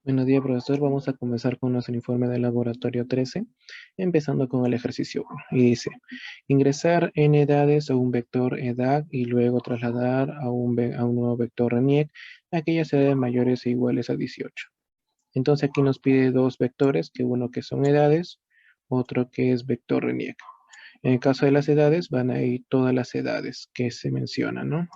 Buenos días, profesor. Vamos a comenzar con nuestro informe del laboratorio 13, empezando con el ejercicio 1. Y dice, ingresar n edades a un vector edad y luego trasladar a un nuevo vector RENIEC aquellas edades mayores e iguales a 18. Entonces aquí nos pide dos vectores, que uno que son edades, otro que es vector RENIEC. En el caso de las edades, van a ir todas las edades que se mencionan, ¿no?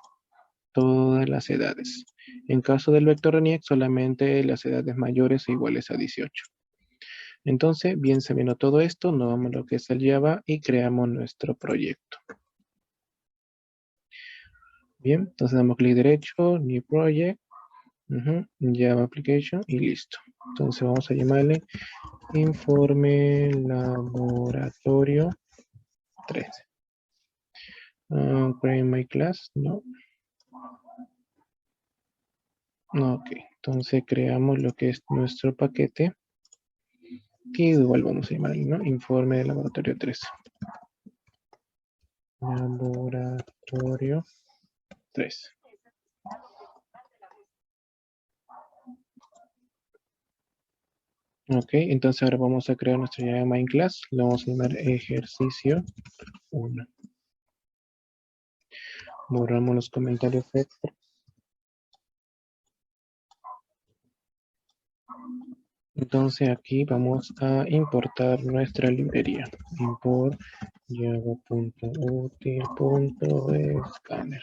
Todas las edades. En caso del vector RENIEC, solamente las edades mayores e iguales a 18. Entonces, bien sabiendo todo esto, nos vamos a lo que es el Java y creamos nuestro proyecto. Bien, entonces damos clic derecho, New Project, Java Application y listo. Entonces vamos a llamarle Informe Laboratorio 13. Create my class, no. Ok, entonces creamos lo que es nuestro paquete. Que igual vamos a llamarle, ¿no? Informe de laboratorio 13. Laboratorio 13. Ok, entonces ahora vamos a crear nuestra Java main class. Lo vamos a llamar ejercicio 1. Borramos los comentarios extra. Entonces aquí vamos a importar nuestra librería. Import java.util.scanner.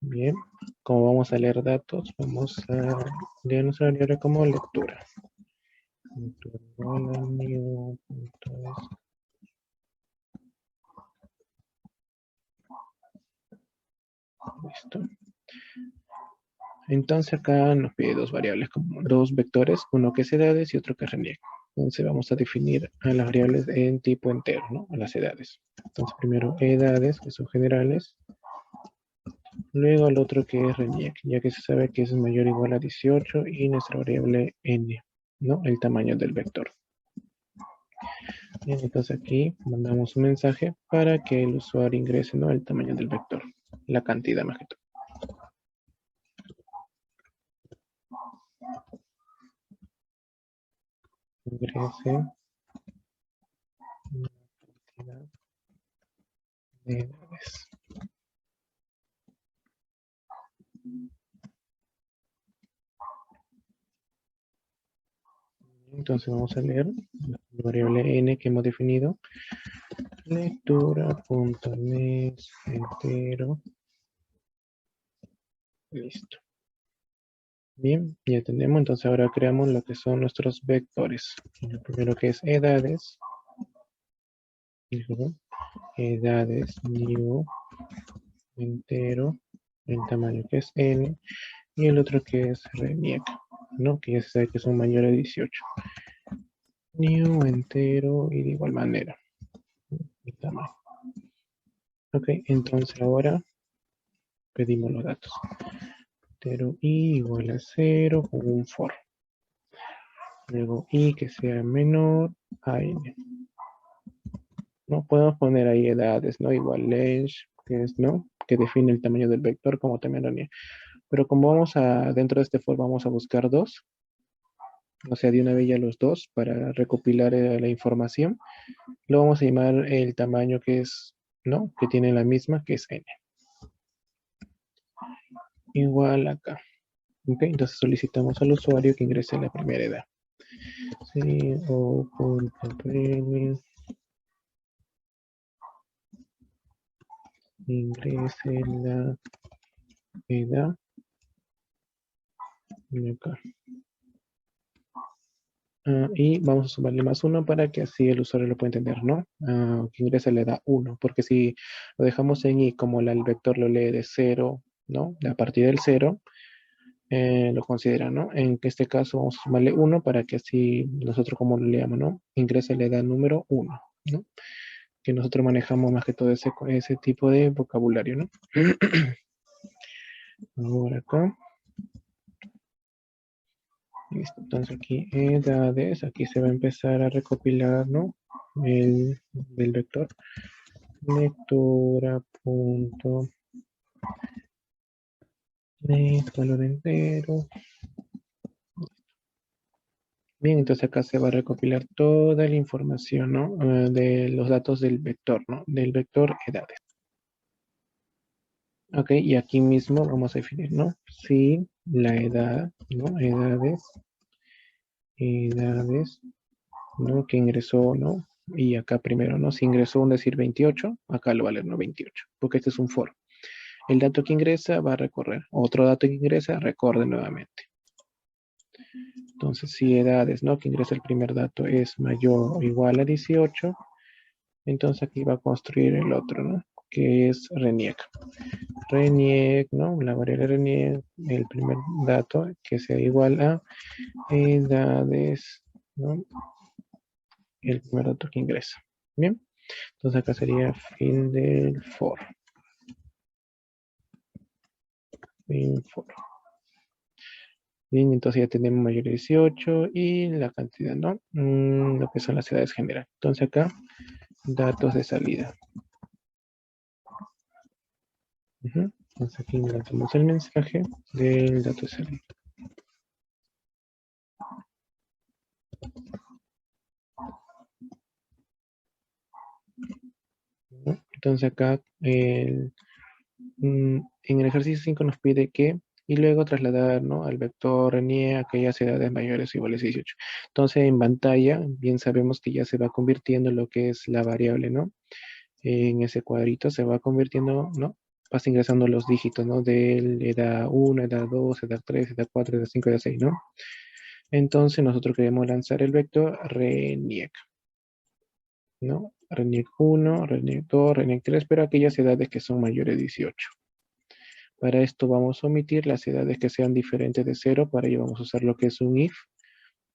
Bien, como vamos a leer datos, vamos a leer nuestra librería como lectura. Listo. Entonces acá nos pide dos variables, como dos vectores, uno que es edades y otro que es RENIEC. Entonces vamos a definir a las variables en tipo entero, ¿no? A las edades. Entonces primero edades, que son generales. Luego al otro que es RENIEC, ya que se sabe que es mayor o igual a 18 y nuestra variable n, ¿no? El tamaño del vector. Bien, entonces aquí mandamos un mensaje para que el usuario ingrese, ¿no? El tamaño del vector, la cantidad más que todo. Ingrese la cantidad de edades. Entonces vamos a leer la variable n que hemos definido. Lectura.mes entero. Listo. Bien, ya tenemos. Entonces ahora creamos lo que son nuestros vectores. El primero que es edades. Edades new entero. El tamaño que es n. Y el otro que es RENIEC, ¿no? Que ya se sabe que son mayores de 18. New entero y de igual manera. El tamaño. Ok, entonces ahora pedimos los datos. Entero i igual a 0 con un for. Luego i que sea menor a n. No podemos poner ahí edades, ¿no? Igual length, que es, ¿no? Que define el tamaño del vector como también RENIEC. Pero como vamos a, dentro de este for vamos a buscar dos, o sea, de una vez ya los dos para recopilar la información, lo vamos a llamar el tamaño que es, ¿no? Que tiene la misma, que es n. Igual acá. Ok, entonces solicitamos al usuario que ingrese la primera edad. CO.premium. Ingrese la edad. Y acá. Y vamos a sumarle más uno para que así el usuario lo pueda entender, ¿no? Que ingrese la edad 1, porque si lo dejamos en i como el vector lo lee de 0, ¿no? A partir del 0, lo considera, ¿no? En este caso vamos a sumarle 1 para que así nosotros como lo leamos, ¿no? Ingrese la edad número 1, ¿no? Que nosotros manejamos más que todo ese tipo de vocabulario, ¿no? Ahora acá. Listo, entonces aquí edades, aquí se va a empezar a recopilar, ¿no? El vector. Lectura punto valor entero Bien, entonces acá se va a recopilar toda la información, ¿no? De los datos del vector, ¿no? Del vector edades. Ok, y aquí mismo vamos a definir, ¿no? Si la edad, ¿no? Edades, ¿no? Que ingresó, ¿no? Y acá primero, ¿no? Si ingresó un decir 28, acá lo va a leer, ¿no? 28, porque este es un for. El dato que ingresa va a recorrer. Otro dato que ingresa, recorre nuevamente. Entonces, si edades, ¿no? Que ingresa el primer dato es mayor o igual a 18, entonces aquí va a construir el otro, ¿no? Que es RENIEC. RENIEC, ¿no? La variable RENIEC, el primer dato que sea igual a edades, ¿no? El primer dato que ingresa. Bien, entonces acá sería fin del for. Fin for. Bien, entonces ya tenemos mayor de 18 y la cantidad, ¿no? Lo que son las edades generales. Entonces acá, datos de salida. Entonces aquí lanzamos el mensaje del dato de salida. ¿No? Entonces acá en el ejercicio 5 nos pide que y luego trasladar, ¿no? Al vector RENIE aquellas edades mayores o iguales a 18. Entonces en pantalla bien sabemos que ya se va convirtiendo en lo que es la variable, ¿no? En ese cuadrito se va convirtiendo, ¿no? Vas ingresando los dígitos, ¿no? De edad 1, edad 2, edad 3, edad 4, edad 5, edad 6, ¿no? Entonces nosotros queremos lanzar el vector RENIEC, ¿no? RENIEC 1, RENIEC 2, RENIEC 3, pero aquellas edades que son mayores de 18. Para esto vamos a omitir las edades que sean diferentes de 0, para ello vamos a usar lo que es un if,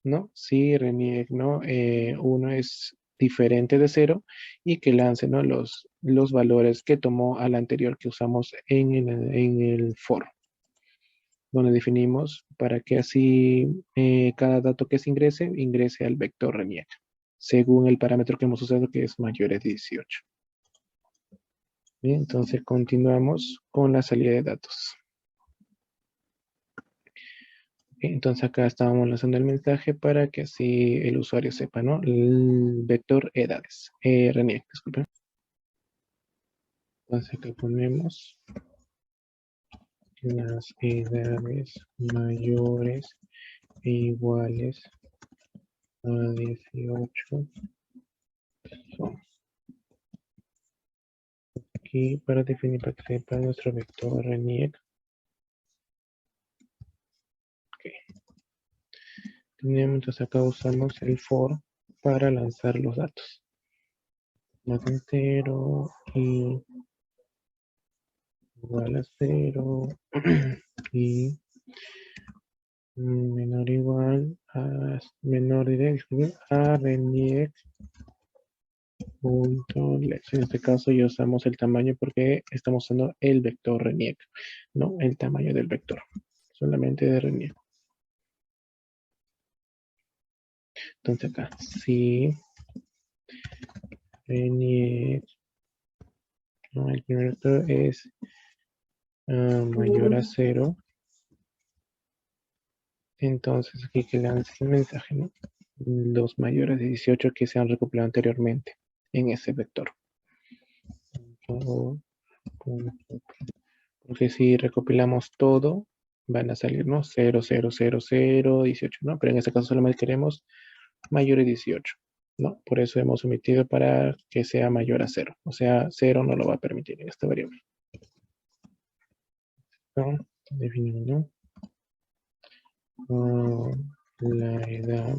¿no? Si RENIEC, ¿no? 1 es diferente de 0 y que lance, ¿no? Los valores que tomó al anterior que usamos en el for, donde definimos para que así cada dato que se ingrese al vector RENIEC, según el parámetro que hemos usado que es mayor de 18. Bien, entonces continuamos con la salida de datos. Entonces acá estábamos lanzando el mensaje para que así el usuario sepa, ¿no? El vector edades. RENIEC, disculpen. Entonces acá ponemos las edades mayores e iguales a 18 son. Aquí para definir, para que sepa nuestro vector RENIEC. Okay. Entonces acá usamos el for para lanzar los datos. Más entero y igual a 0 y menor igual a menor directo a RENIEC punto lex. En este caso ya usamos el tamaño porque estamos usando el vector RENIEC, no el tamaño del vector, solamente de RENIEC. Entonces acá, si RENIEC, no, el primer vector es mayor a 0, entonces aquí que lance el mensaje, ¿no? Los mayores de 18 que se han recopilado anteriormente en ese vector. Porque si recopilamos todo, van a salir, ¿no? 0, 0, 0, 0, 18, ¿no? Pero en este caso solamente queremos mayor de 18, ¿no? Por eso hemos omitido para que sea mayor a 0. O sea, 0 no lo va a permitir en esta variable. ¿No? Definiendo la edad,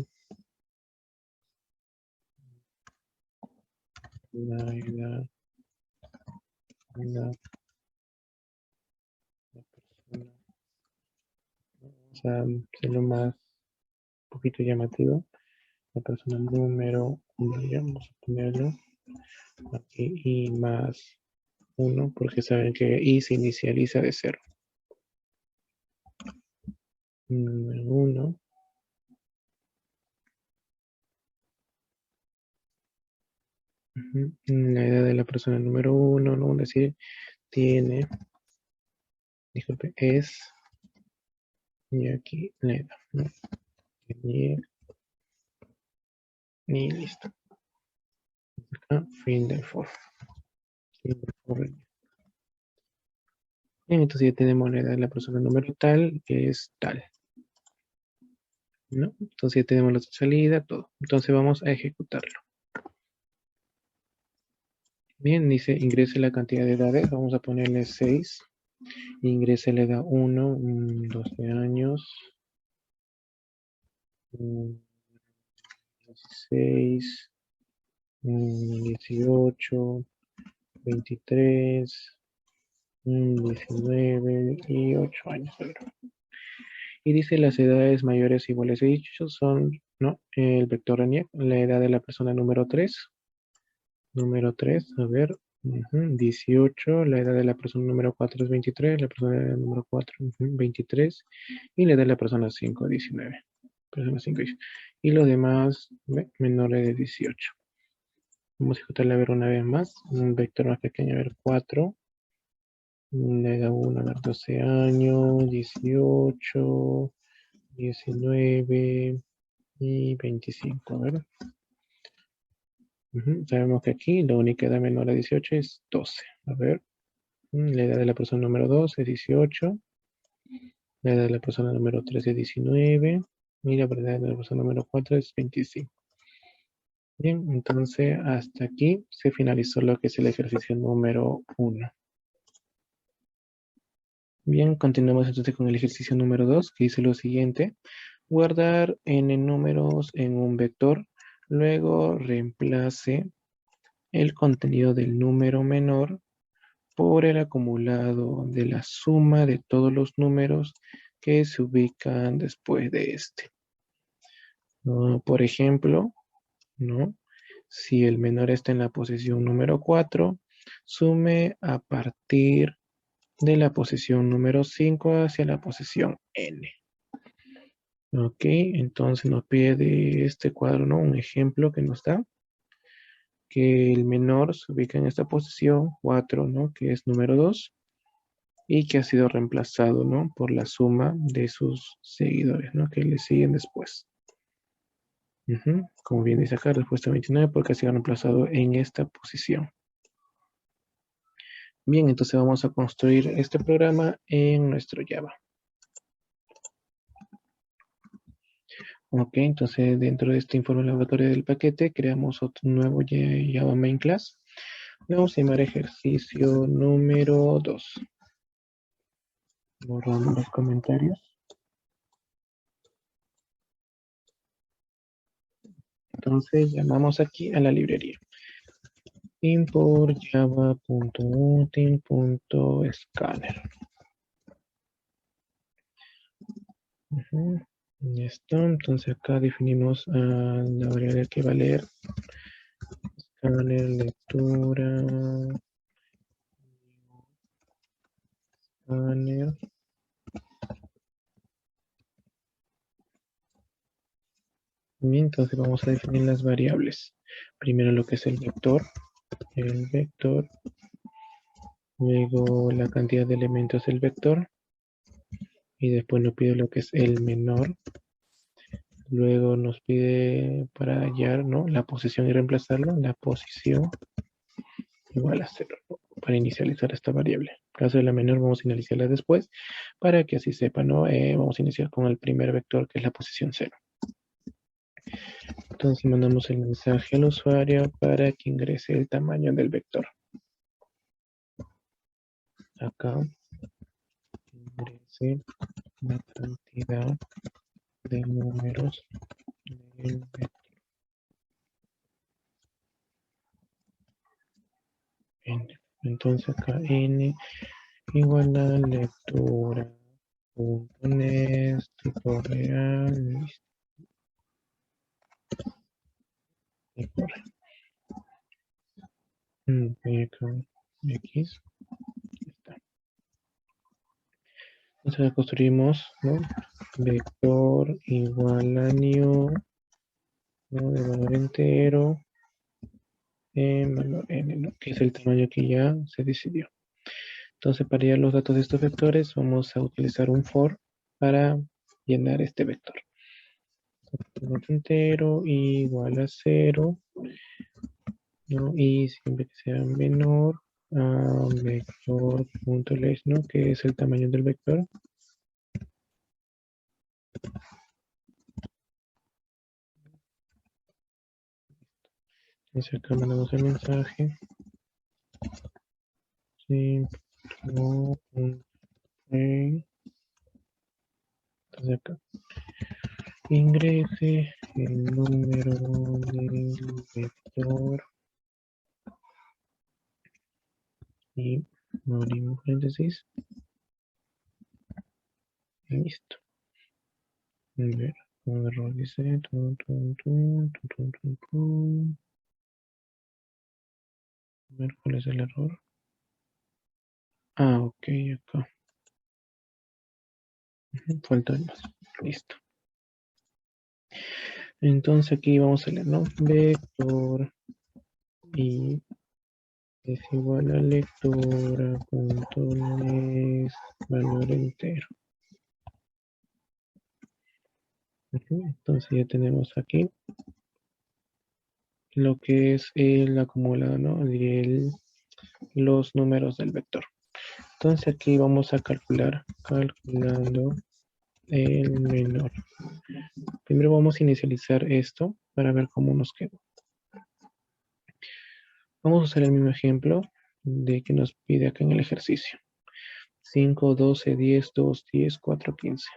la edad, la persona. Vamos a hacerlo más, un poquito llamativo. La persona número 1, vamos a ponerlo aquí y más 1 porque saben que i se inicializa de 0. Número 1. La edad de la persona número 1, ¿no? Es decir, tiene, disculpe, es, y aquí la edad, ¿no? Y listo. Acá, fin del for. Fin del for. Bien, entonces ya tenemos la edad de la persona número tal, que es tal, ¿no? Entonces ya tenemos la salida, todo. Entonces vamos a ejecutarlo. Bien, dice ingrese la cantidad de edades, vamos a ponerle 6. Ingrese la edad 1, 12 años, 16, 18, 23, 19 y 8 años. Y dice las edades mayores iguales a dichos son, ¿no? El vector ENIAC, la edad de la persona número 3. Número 3, a ver, 18, la edad de la persona número 4 es 23, la persona número 4, 23, y la edad de la persona 5, 19. Persona 5, 19. Y los demás menores de 18. Vamos a ejecutarla a ver una vez más. Un vector más pequeño, a ver, 4. La edad 1, a ver, 12 años, 18, 19 y 25, a ver. Sabemos que aquí la única edad menor a 18 es 12. A ver, la edad de la persona número 2 es 18. La edad de la persona número 3 es 19. Y la edad de la persona número 4 es 25. Bien, entonces hasta aquí se finalizó lo que es el ejercicio número 1. Bien, continuamos entonces con el ejercicio número 2, que dice lo siguiente. Guardar n números en un vector. Luego reemplace el contenido del número menor por el acumulado de la suma de todos los números que se ubican después de este. Por ejemplo, ¿no? Si el menor está en la posición número 4, sume a partir de la posición número 5 hacia la posición n. Ok, entonces nos pide de este cuadro, ¿no? Un ejemplo que nos da, que el menor se ubica en esta posición 4, ¿no? Que es número 2. Y que ha sido reemplazado, ¿no? Por la suma de sus seguidores, ¿no? Que le siguen después. Como bien dice acá, respuesta 29 porque ha sido reemplazado en esta posición. Bien, entonces vamos a construir este programa en nuestro Java. Ok, entonces dentro de este informe laboratorio del paquete creamos otro nuevo Java Main Class. Vamos a llamar ejercicio número 2. Borramos los comentarios. Entonces llamamos aquí a la librería. Import java.util.scanner. Ya está. Entonces acá definimos la variable que va a leer. Scanner, lectura. Scanner. Bien, entonces vamos a definir las variables. Primero lo que es el vector. Luego la cantidad de elementos del vector. Y después nos pide lo que es el menor. Luego nos pide para hallar, ¿no? La posición y reemplazarlo. La posición igual a 0 para inicializar esta variable. En caso de la menor vamos a iniciarla después para que así sepa, ¿no? Vamos a iniciar con el primer vector que es la posición 0. Entonces mandamos el mensaje al usuario para que ingrese el tamaño del vector. Acá ingrese la cantidad de números del vector. N. Entonces acá n igual a lectura punto next, tipo real, listo. Y por X. Está. Entonces construimos, ¿no? Vector igual a new, ¿no? De valor entero en valor n, ¿no? Que es el tamaño que ya se decidió. Entonces para hallar los datos de estos vectores vamos a utilizar un for para llenar este vector. otro entero igual a 0, ¿no? Y siempre que sea menor a vector.length, ¿no? Que es el tamaño del vector. Entonces acá mandamos el mensaje. Sí, no, entonces acá ingrese el número del vector y abrimos paréntesis y listo. A ver, un error dice a ver cuál es el error. Ah, ok, acá. Falta el más. Listo. Entonces aquí vamos a leer, ¿no? Vector y es igual a lectora.length valor entero. Entonces ya tenemos aquí lo que es el acumulado, ¿no? Los números del vector. Entonces aquí vamos a calculando el menor. Primero vamos a inicializar esto para ver cómo nos quedó. Vamos a usar el mismo ejemplo de que nos pide acá en el ejercicio. 5, 12, 10, 2, 10, 4, 15.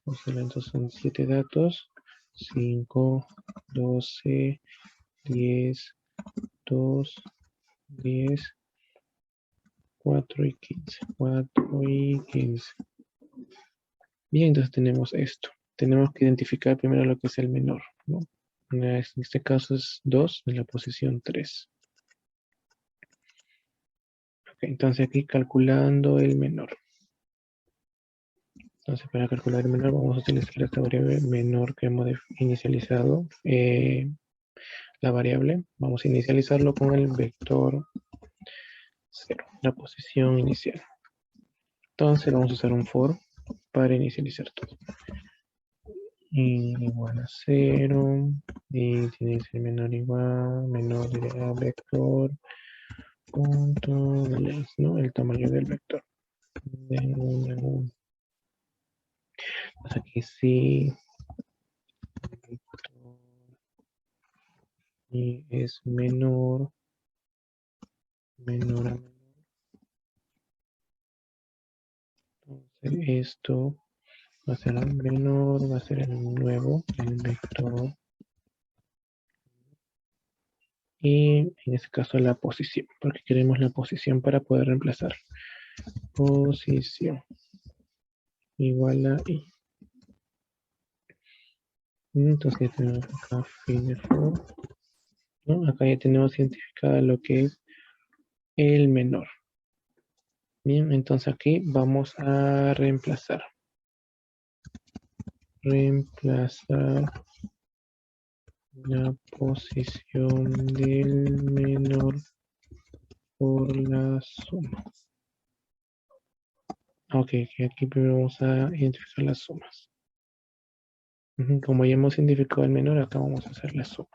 Los elementos son 7 datos. 5, 12, 10, 2, 10, 4 y 15. 4 y 15. Bien, entonces tenemos esto. Tenemos que identificar primero lo que es el menor, ¿no? En este caso es 2 en la posición 3. Okay, entonces aquí calculando el menor. Entonces para calcular el menor vamos a utilizar esta variable menor que hemos inicializado. La variable, vamos a inicializarlo con el vector 0, la posición inicial. Entonces vamos a usar un for para inicializar todo. Y igual a 0, y tiene que ser menor igual, menor a vector, punto length, ¿no? El tamaño del vector. Entonces aquí sí, y es menor a menor. Entonces esto va a ser el menor, va a ser el nuevo, el vector. Y en este caso la posición, porque queremos la posición para poder reemplazar. Posición igual a i. Entonces ya tenemos acá fin de for, ¿no? Acá ya tenemos identificado lo que es el menor. Bien, entonces aquí vamos a reemplazar. Reemplazar la posición del menor por la suma. Ok, que aquí primero vamos a identificar las sumas. Como ya hemos identificado el menor, acá vamos a hacer la suma.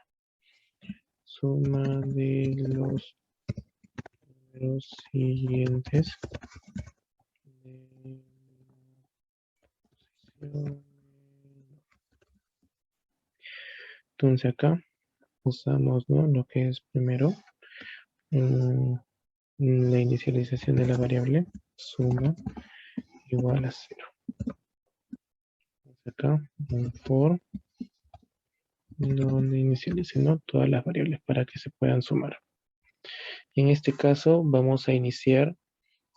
Suma de los siguientes. Entonces acá usamos, ¿no?, lo que es primero la inicialización de la variable suma igual a 0. Entonces acá un for donde inicialice, ¿no?, todas las variables para que se puedan sumar. En este caso vamos a iniciar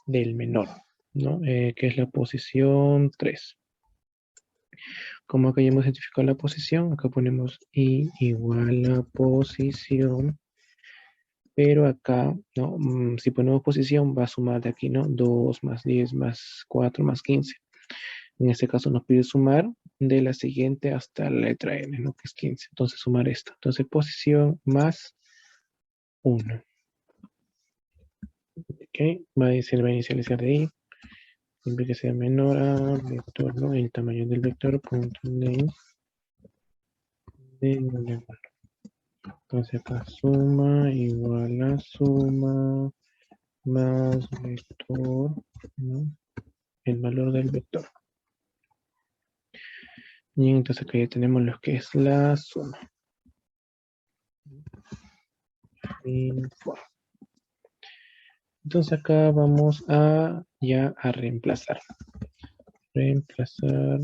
del menor, ¿no? Que es la posición 3. Como acá ya hemos identificado la posición, acá ponemos i igual a posición, pero acá, ¿no? Si ponemos posición va a sumar de aquí, ¿no? 2 más 10 más 4 más 15. En este caso nos pide sumar de la siguiente hasta la letra n, ¿no?, que es 15. Entonces sumar esto. Entonces posición más 1. Ok, va a inicializar de i. Siempre que sea menor a vector, ¿no?, el tamaño del vector, punto length del número. Entonces acá suma igual a suma más vector, ¿no? El valor del vector. Y entonces acá ya tenemos lo que es la suma. Entonces acá vamos a ya a reemplazar. Reemplazar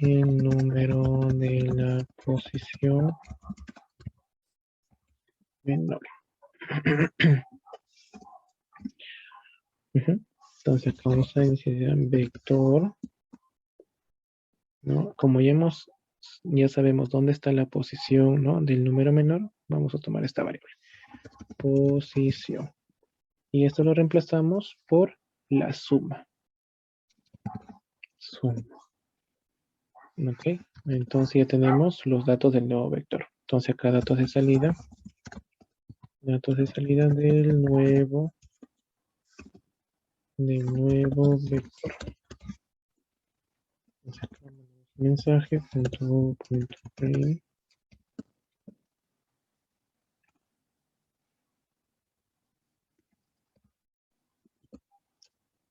el número de la posición menor. Entonces acá vamos a iniciar vector, ¿no? Como ya sabemos dónde está la posición, ¿no? Del número menor, vamos a tomar esta variable. Posición. Y esto lo reemplazamos por la suma. Suma. Ok. Entonces ya tenemos los datos del nuevo vector. Entonces acá datos de salida. Datos de salida del nuevo vector. Entonces acá mensaje punto print.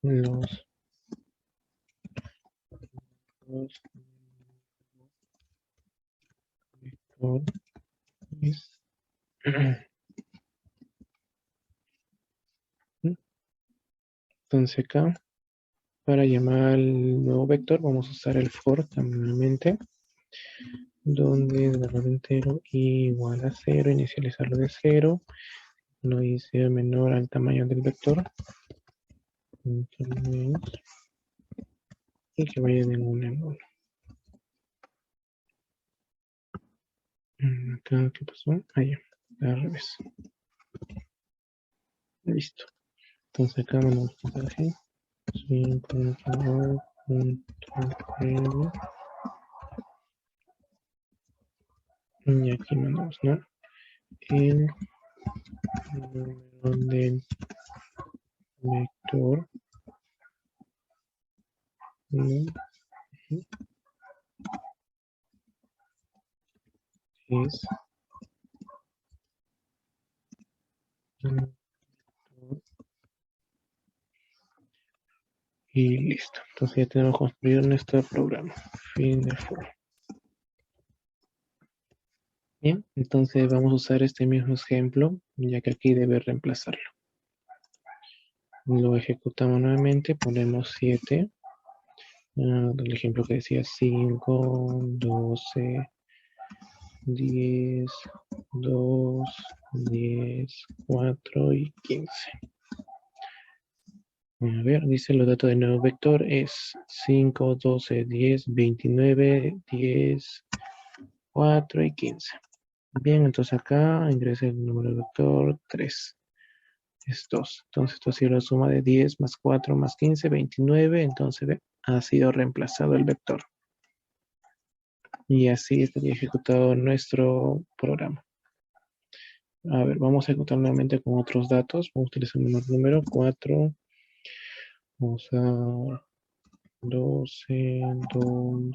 Los vectores. Entonces acá, para llamar al nuevo vector, vamos a usar el for también, donde el valor entero igual a 0, inicializarlo de 0, no dice menor al tamaño del vector, y que vaya de 1 en 1. Acá, ¿qué pasó? Allá, al revés. Listo. Entonces acá mandamos mensaje. Y aquí mandamos, ¿no? El número del vector. Es y listo. Entonces ya tenemos construido nuestro programa. Fin de for. Bien, entonces vamos a usar este mismo ejemplo, ya que aquí debe reemplazarlo. Lo ejecutamos nuevamente, ponemos 7. El ejemplo que decía 5, 12, 10, 2, 10, 4 y 15. A ver, dice los datos del nuevo vector es 5, 12, 10, 29, 10, 4 y 15. Bien, entonces acá ingresa el número de vector 3. Es 2. Entonces esto ha sido la suma de 10 más 4 más 15, 29. Entonces ha sido reemplazado el vector. Y así estaría ejecutado nuestro programa. A ver, vamos a ejecutar nuevamente con otros datos. Vamos a utilizar el número 4. Vamos a 12, 2,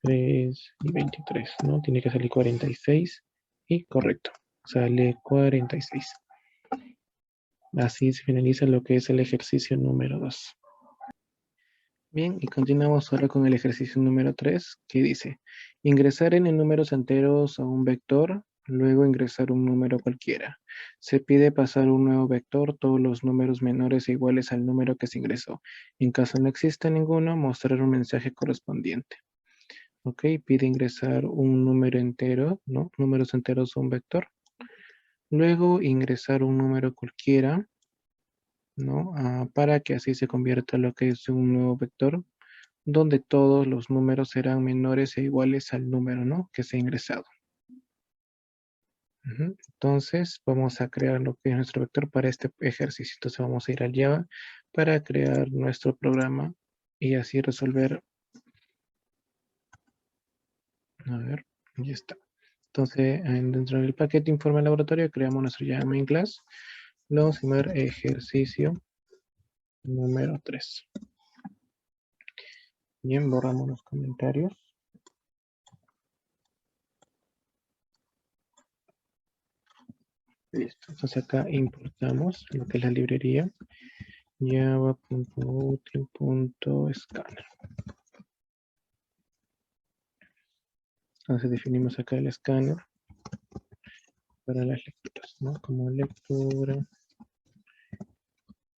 3 y 23, ¿no? Tiene que salir 46 y correcto, sale 46. Así se finaliza lo que es el ejercicio número 2. Bien, y continuamos ahora con el ejercicio número 3, que dice, ingresar en números enteros a un vector, luego ingresar un número cualquiera. Se pide pasar un nuevo vector, todos los números menores e iguales al número que se ingresó. En caso no exista ninguno, mostrar un mensaje correspondiente. Ok, pide ingresar un número entero, ¿no? Números enteros a un vector. Luego ingresar un número cualquiera, ¿no? Para que así se convierta lo que es un nuevo vector, donde todos los números serán menores e iguales al número, ¿no? Que se ha ingresado. Entonces, vamos a crear lo que es nuestro vector para este ejercicio. Entonces, vamos a ir al Java para crear nuestro programa y así resolver. A ver, ya está. Entonces, dentro del paquete informe laboratorio, creamos nuestro Java main class. Lo vamos a llamar ejercicio número 3. Bien, borramos los comentarios. Listo. Entonces acá importamos lo que es la librería java.util.scanner. Entonces definimos acá el escáner para las lecturas, ¿no? Como lectura,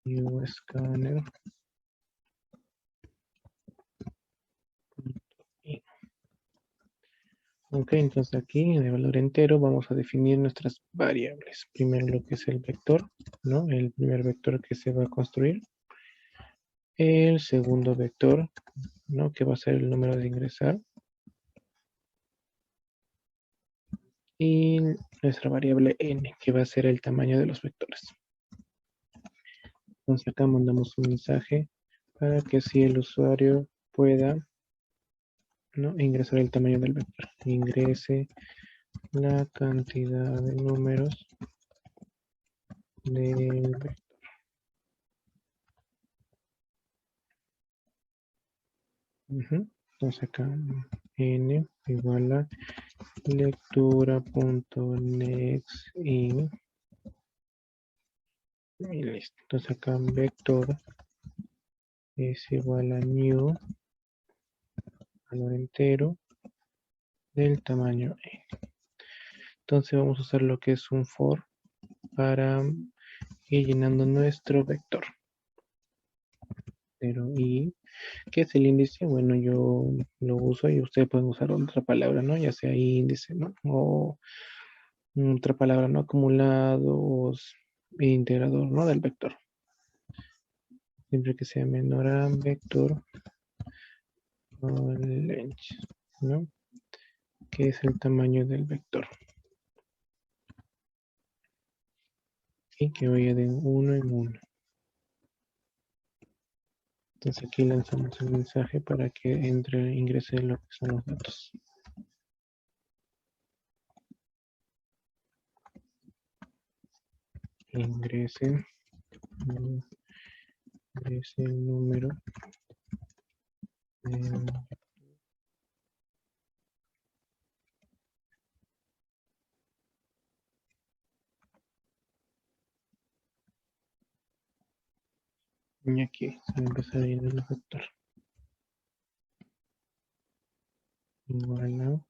new scanner. Ok, entonces aquí en el valor entero vamos a definir nuestras variables. Primero lo que es el vector, ¿no? El primer vector que se va a construir. El segundo vector, ¿no? Que va a ser el número de ingresar. Y nuestra variable n, que va a ser el tamaño de los vectores. Entonces acá mandamos un mensaje para que así el usuario pueda, ¿no? ingresar el tamaño del vector. Ingrese la cantidad de números del vector. Entonces acá n igual a lectura.next y listo. Entonces acá vector es igual a new, valor entero, del tamaño n. Entonces vamos a usar lo que es un for para ir llenando nuestro vector. Pero y ¿qué es el índice? Bueno, yo lo uso y ustedes pueden usar otra palabra, ¿no? Ya sea índice, ¿no? O otra palabra, ¿no? Acumulados, integrador, ¿no? Del vector. Siempre que sea menor a vector o length, ¿no? Que es el tamaño del vector. Y que vaya de uno en uno. Entonces aquí lanzamos el mensaje para que ingrese lo que son los datos. Ingrese el número y aquí se va a empezar a llenar el vector. Igual a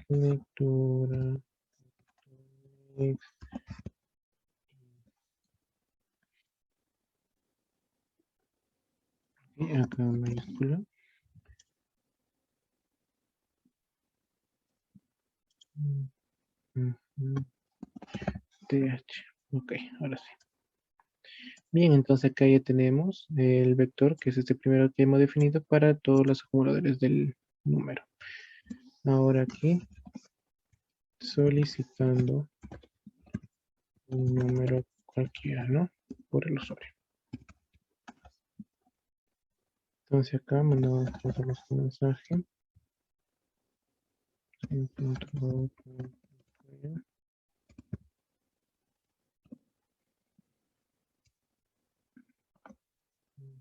lectura y acá mayúscula th. Ok, ahora sí. Bien, entonces acá ya tenemos el vector, que es este primero que hemos definido para todos los acumuladores del número. Ahora aquí, solicitando un número cualquiera, ¿no? Por el usuario. Entonces acá mandamos un mensaje.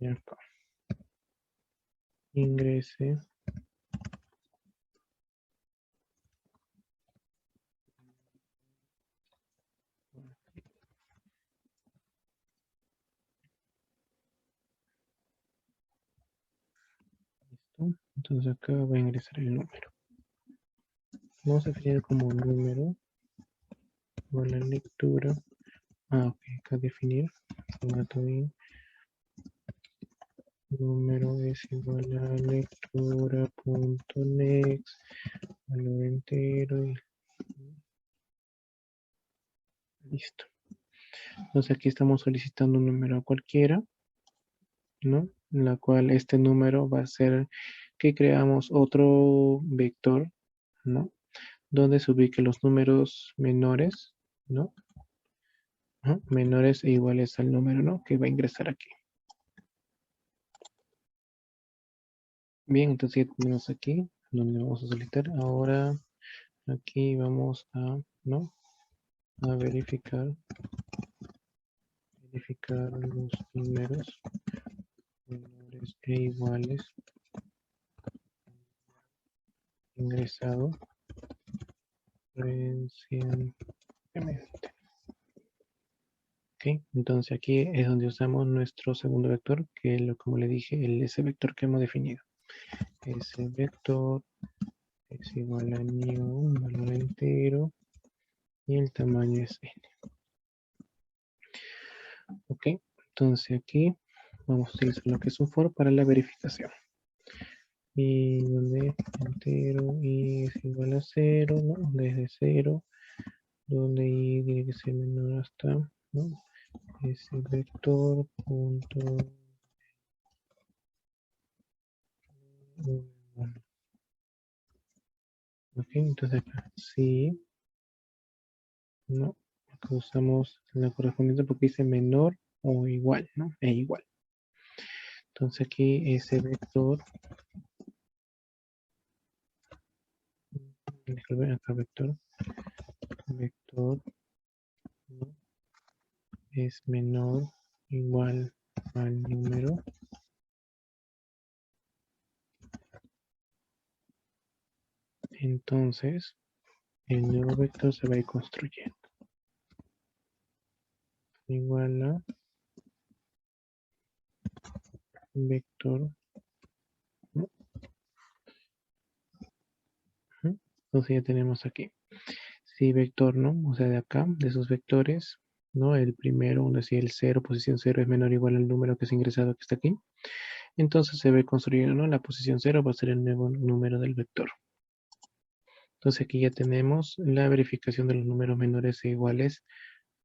Y acá. Ingrese listo. Entonces acá va a ingresar el número. Vamos a definir como número o la lectura. Ok, acá definir formato in. Número es igual a lectura.next, valor entero y listo. Entonces aquí estamos solicitando un número cualquiera, ¿no? En la cual este número va a ser que creamos otro vector, ¿no? Donde se ubiquen los números menores, ¿no? Menores e iguales al número, ¿no? Que va a ingresar aquí. Bien, entonces ya tenemos aquí donde vamos a solicitar. Ahora aquí vamos a, ¿no? A verificar los números menores e iguales ingresado recientemente. ¿Ok? Entonces aquí es donde usamos nuestro segundo vector, que es como le dije, ese vector que hemos definido. Ese vector es igual a new, un valor entero, y el tamaño es n. ¿Ok? Entonces aquí vamos a utilizar lo que es un for para la verificación. Y donde entero y es igual a 0, ¿no? Desde 0, donde y tiene que ser menor hasta, ¿no? Ese vector punto 1. Ok, entonces acá sí, no, acá usamos la correspondiente porque dice menor o igual, ¿no? E igual. Entonces aquí ese vector, disculpen, acá vector, ¿no? Es menor o igual al número. Entonces el nuevo vector se va a ir construyendo. Igual a vector, ¿no? Entonces ya tenemos aquí. Si vector, ¿no? O sea, de acá, de esos vectores, ¿no? El primero, donde si el 0, posición 0 es menor o igual al número que es ingresado que está aquí. Entonces se va a construir, ¿no? La posición 0 va a ser el nuevo número del vector. Entonces aquí ya tenemos la verificación de los números menores e iguales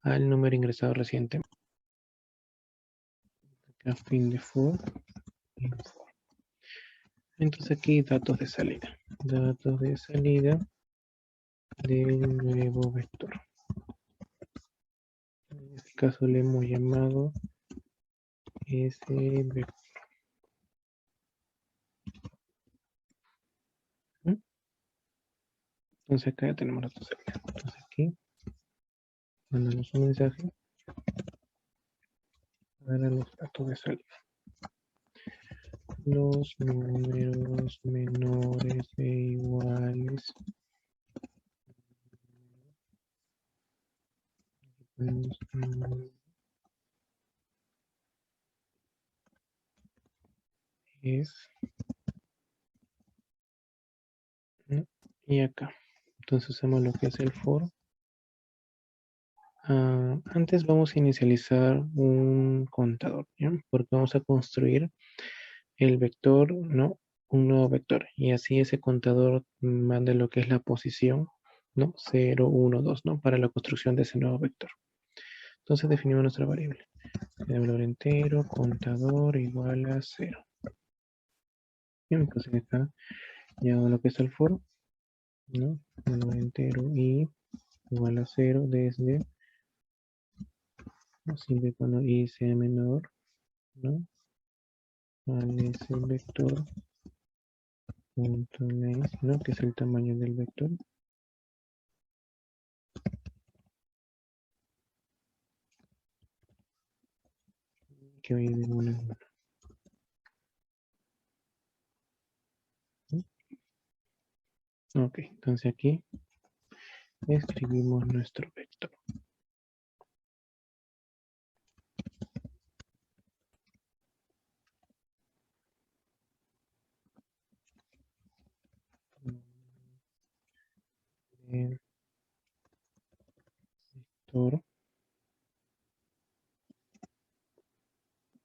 al número ingresado reciente. Acá fin de for. Entonces aquí datos de salida. Datos de salida del nuevo vector. En este caso le hemos llamado ese vector. Entonces acá ya tenemos datos de salida. Entonces aquí mandamos un mensaje para los datos de salida. Los números menores e iguales es, ¿no? Y acá. Entonces usamos lo que es el for. Antes vamos a inicializar un contador, ¿ya? Porque vamos a construir el vector, ¿no? Un nuevo vector. Y así ese contador manda lo que es la posición, ¿no? 0, 1, 2, ¿no? Para la construcción de ese nuevo vector. Entonces definimos nuestra variable. El valor entero, contador igual a 0. Bien, entonces acá ya lo que es el for, ¿no? Valor entero y igual a 0 desde, ¿no? Siempre cuando y sea menor, ¿no? Al ese vector punto length, ¿no? Que es el tamaño del vector. Que hoy de 1 en 1. Ok, entonces aquí escribimos nuestro vector. El vector.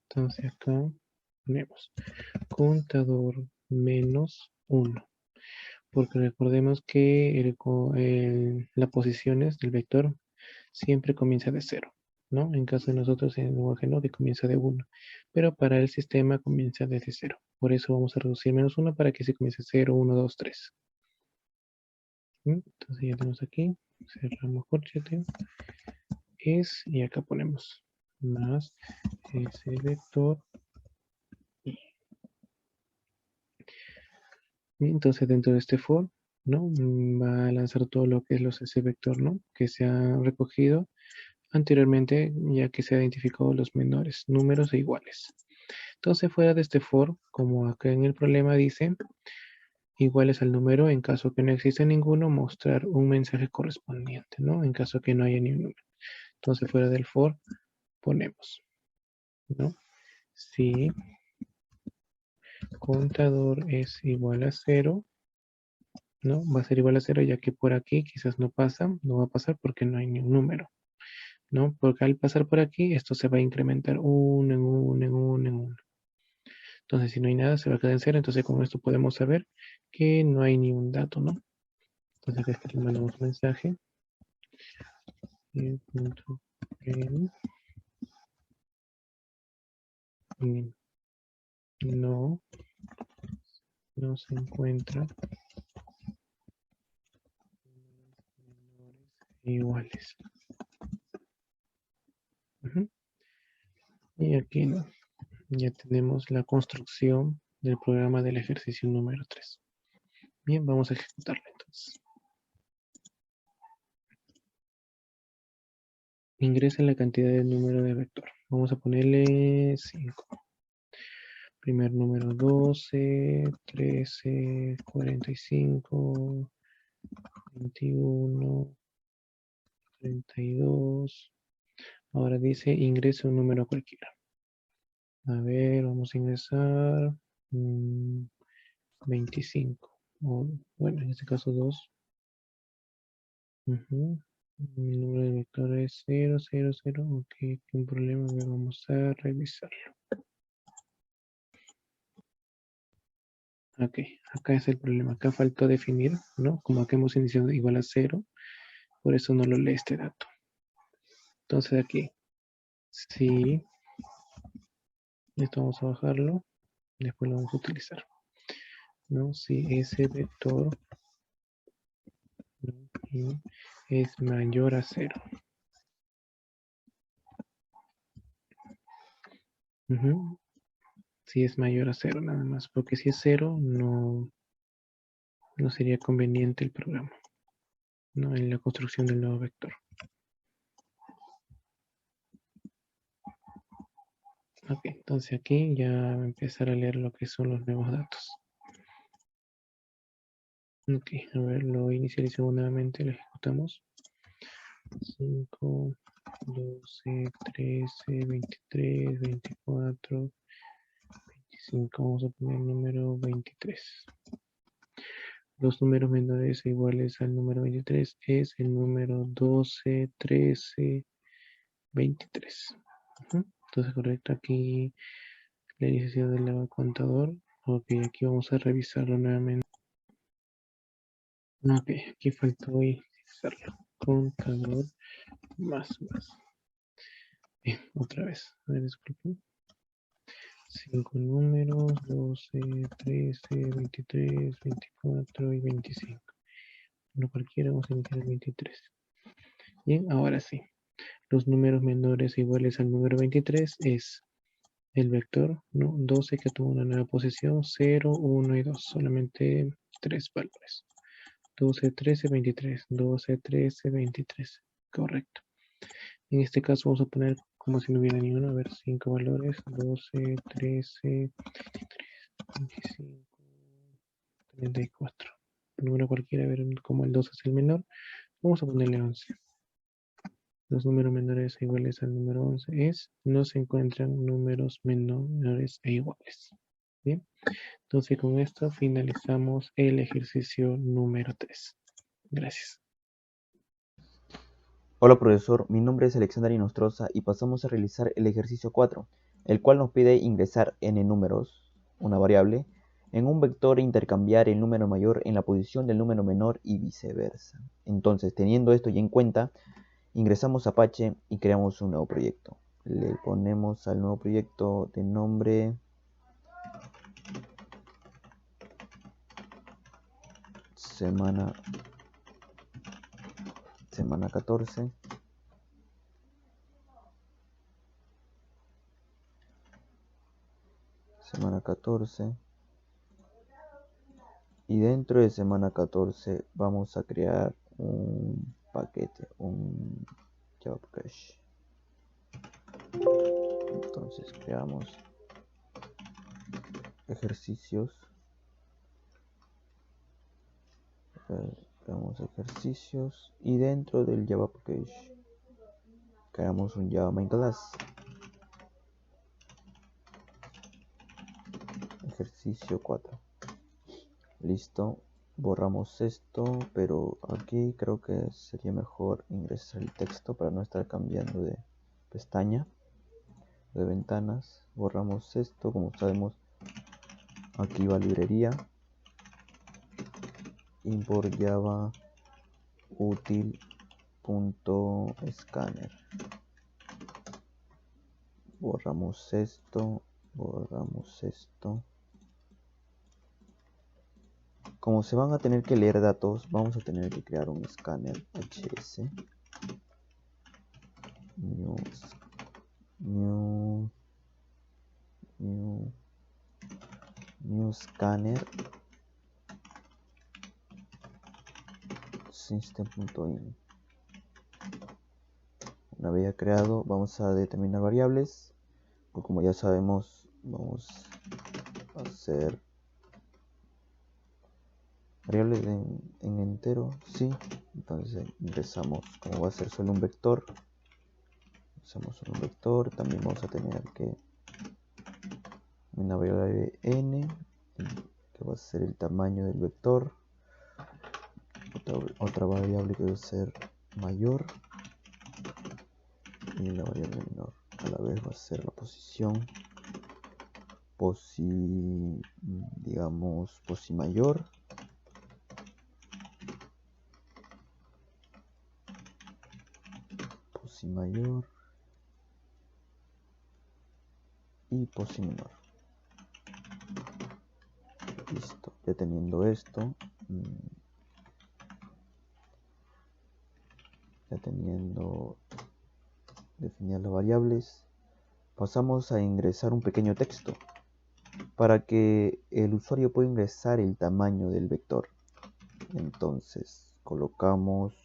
Entonces acá ponemos contador menos 1. Porque recordemos que las posiciones del vector siempre comienza de 0, ¿no? En caso de nosotros en el lenguaje Node comienza de 1, pero para el sistema comienza desde 0. Por eso vamos a reducir menos 1 para que se comience 0, 1, 2, 3. Entonces ya tenemos aquí, cerramos corchete, y acá ponemos más ese vector. Y entonces dentro de este for, ¿no? Va a lanzar todo lo que es ese vector, ¿no? Que se ha recogido anteriormente, ya que se ha identificado los menores, números e iguales. Entonces fuera de este for, como acá en el problema dice, iguales al número, en caso que no exista ninguno, mostrar un mensaje correspondiente, ¿no? En caso que no haya ni un número. Entonces fuera del for, ponemos, ¿no? Si contador es igual a 0, ¿no? Va a ser igual a 0 ya que por aquí quizás no pasa, no va a pasar porque no hay ni un número, ¿no? Porque al pasar por aquí esto se va a incrementar uno en uno, en uno, en uno. Entonces si no hay nada se va a quedar en 0, entonces con esto podemos saber que no hay ni un dato, ¿no? Entonces acá le mandamos un mensaje. No, no se encuentra iguales. Y aquí no. Ya tenemos la construcción del programa del ejercicio número 3. Bien, vamos a ejecutarlo entonces. Ingresa la cantidad de número de vector. Vamos a ponerle 5. Primer número 12, 13, 45, 21, 32. Ahora dice ingresa un número cualquiera. A ver, vamos a ingresar 25. O, bueno, en este caso 2. Mi número de vector es 0, 0, 0. Ok, un problema. A ver, vamos a revisarlo. Ok, acá es el problema. Acá faltó definir, ¿no? Como acá hemos iniciado igual a 0, por eso no lo lee este dato. Entonces aquí, si esto vamos a bajarlo, después lo vamos a utilizar, ¿no? Si ese vector, ¿no? es mayor a 0. Si es mayor a 0 nada más, porque si es 0 no sería conveniente el programa, ¿no? En la construcción del nuevo vector. Ok, entonces aquí ya voy a empezar a leer lo que son los nuevos datos. Ok, a ver, lo inicializamos nuevamente, lo ejecutamos. 5, 12, 13, 23, 24, 25. Vamos a poner el número 23. Los números menores e iguales al número 23 es el número 12, 13, 23. Entonces, correcto, aquí la iniciación del contador. Ok, aquí vamos a revisarlo nuevamente. Ok, aquí faltó inicializarlo. Contador más. Bien, otra vez. A ver, disculpen. 5 números, 12, 13, 23, 24 y 25. No cualquiera, vamos a iniciar el 23. Bien, ahora sí. Los números menores e iguales al número 23 es el vector, ¿no? 12 que tuvo una nueva posición, 0, 1 y 2. Solamente 3 valores. 12, 13, 23. 12, 13, 23. Correcto. En este caso vamos a poner como si no hubiera ni uno. A ver, 5 valores. 12, 13, 25, 34. Número cualquiera, a ver, como el 2 es el menor, vamos a ponerle 11. Los números menores e iguales al número 11 es, no se encuentran números menores e iguales. Bien, entonces con esto finalizamos el ejercicio número 3. Gracias. Hola profesor, mi nombre es Alexander Inostroza y pasamos a realizar el ejercicio 4, el cual nos pide ingresar n números, una variable, en un vector e intercambiar el número mayor en la posición del número menor y viceversa. Entonces, teniendo esto ya en cuenta, ingresamos a Apache y creamos un nuevo proyecto. Le ponemos al nuevo proyecto de nombre semana 14. Semana 14. Y dentro de semana 14 vamos a crear un paquete, un job cache. Entonces creamos ejercicios. Creamos ejercicios y dentro del Java Package creamos un Java main class. Ejercicio 4. Listo. Borramos esto, pero aquí creo que sería mejor ingresar el texto para no estar cambiando de pestaña, de ventanas. Borramos esto, como sabemos, aquí va librería. Import Java util.scanner. Borramos esto, borramos esto. Como se van a tener que leer datos, vamos a tener que crear un escáner hs new scanner system.in. Una vez ya creado, vamos a determinar variables, pues como ya sabemos, vamos a hacer variables en entero, sí. Entonces ingresamos, como va a ser solo un vector, usamos solo un vector. También vamos a tener que una variable n, que va a ser el tamaño del vector. Otra variable que va a ser mayor, y la variable menor a la vez va a ser la posición, digamos posi mayor, y posi menor. Listo. Ya teniendo esto, ya teniendo definidas las variables, pasamos a ingresar un pequeño texto para que el usuario pueda ingresar el tamaño del vector. Entonces colocamos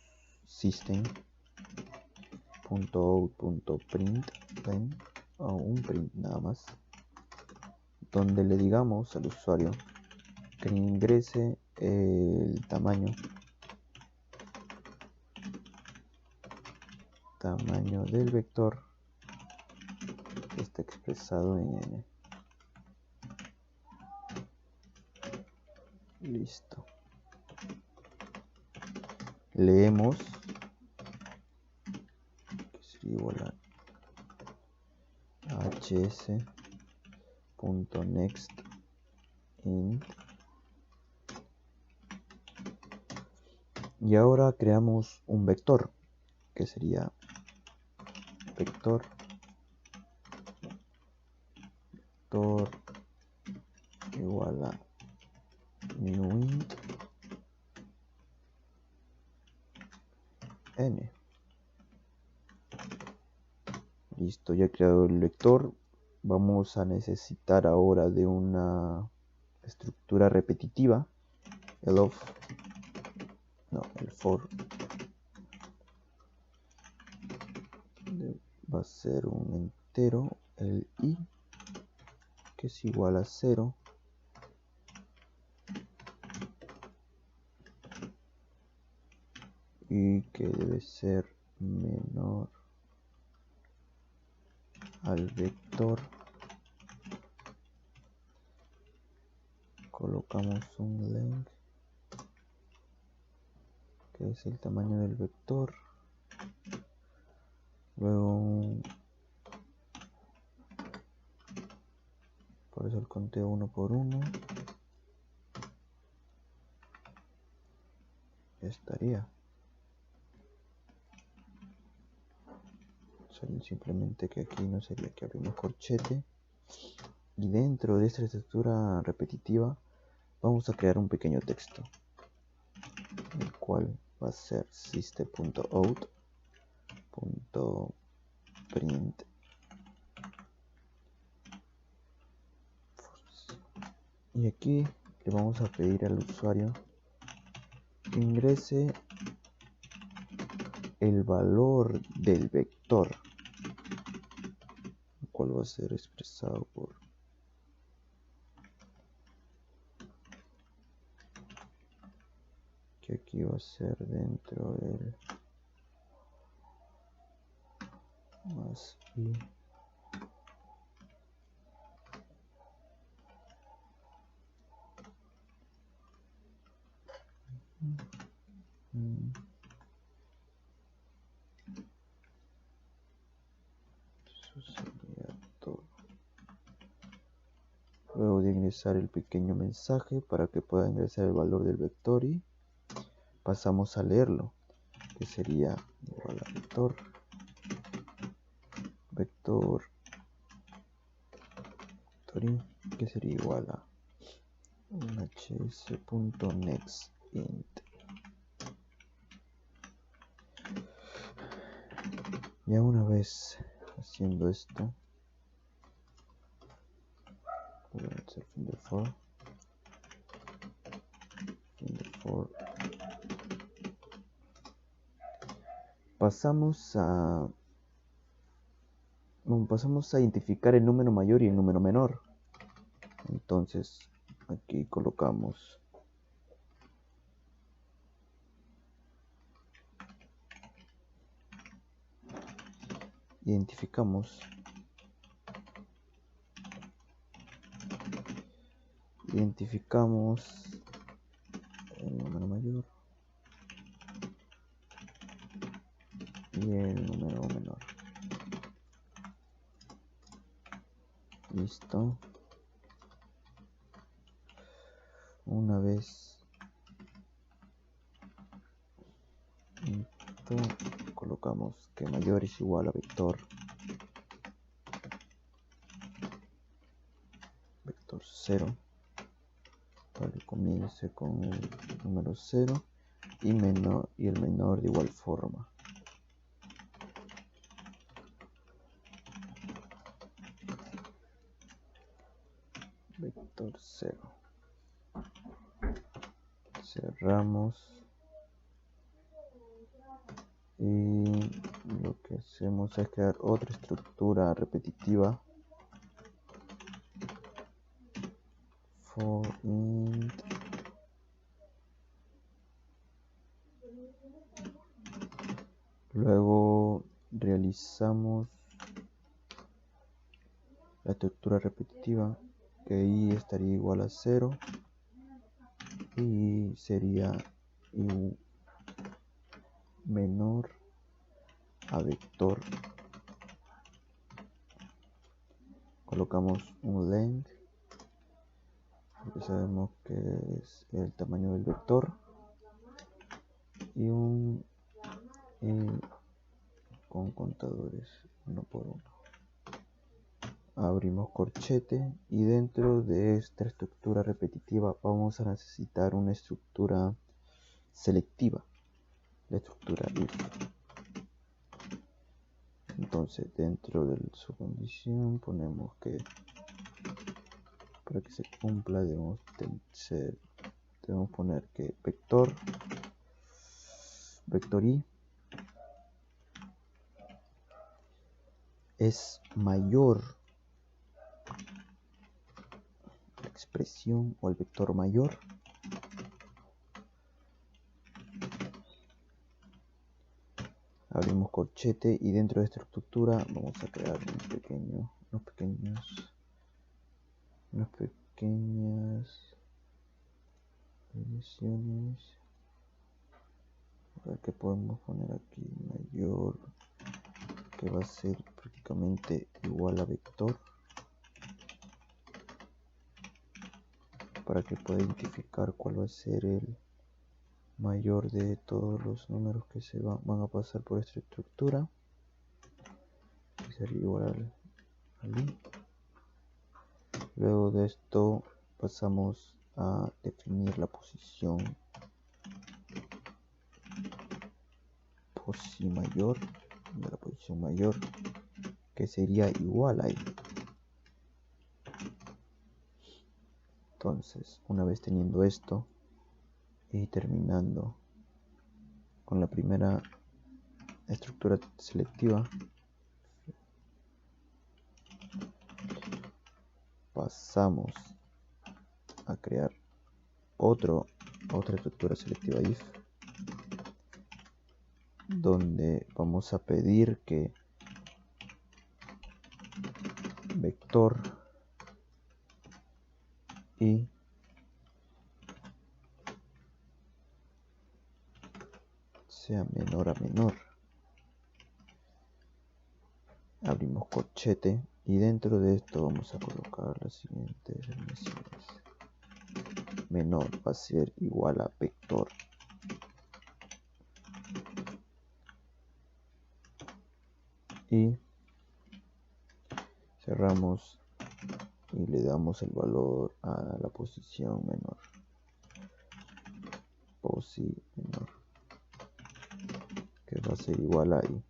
system.out.println, o un print nada más, donde le digamos al usuario que ingrese el tamaño del vector que está expresado en n. Listo. Leemos que sería igual a hs.next int. Y ahora creamos un vector que sería vector igual a newInt n. Listo, ya he creado el vector. Vamos a necesitar ahora de una estructura repetitiva, el for va a ser un entero, el i, que es igual a 0, y que debe ser menor al vector. Colocamos un length, que es el tamaño del vector. Luego, por eso el conteo 1 por 1. Estaría. Simplemente que aquí no sería que abrimos corchete. Y dentro de esta estructura repetitiva vamos a crear un pequeño texto, el cual va a ser system.out.print. Y aquí le vamos a pedir al usuario que ingrese el valor del vector, el cual va a ser expresado por que aquí va a ser dentro del más i eso sería todo. Luego de ingresar el pequeño mensaje para que pueda ingresar el valor del vector y pasamos a leerlo, que sería igual a vector y, que sería igual a un hs.nextInt. Ya una vez haciendo esto, voy a hacer fin de for, pasamos a identificar el número mayor y el número menor. Entonces aquí colocamos identificamos el número mayor y el número menor. Listo. Una vez esto, colocamos que mayor es igual a vector 0 para que comience con el número 0 y el menor de igual forma. Vector 0. Cerramos y lo que hacemos es crear otra estructura repetitiva for int luego realizamos la estructura repetitiva, que i estaría igual a 0 y sería i menor a vector. Colocamos un length, porque sabemos que es el tamaño del vector, y un con contadores 1 por 1. Abrimos corchete y dentro de esta estructura repetitiva vamos a necesitar una estructura selectiva, la estructura if. Entonces dentro de su condición ponemos que para que se cumpla debemos poner que vector i es mayor, la expresión o el vector mayor abrimos corchete y dentro de esta estructura vamos a crear unas pequeñas definiciones. A ver qué podemos poner aquí. Mayor, que va a ser prácticamente igual a vector, para que pueda identificar cuál va a ser el mayor de todos los números que se van a pasar por esta estructura, que sería igual al i. Luego de esto pasamos a definir la posición mayor de la posición mayor, que sería igual a i. Entonces, una vez teniendo esto y terminando con la primera estructura selectiva, pasamos a crear otra estructura selectiva if, donde vamos a pedir que vector y sea menor a menor. Abrimos corchete y dentro de esto vamos a colocar las siguientes definiciones. Menor va a ser igual a vector y cerramos y le damos el valor a la posición menor. Posi menor, que va a ser igual a i.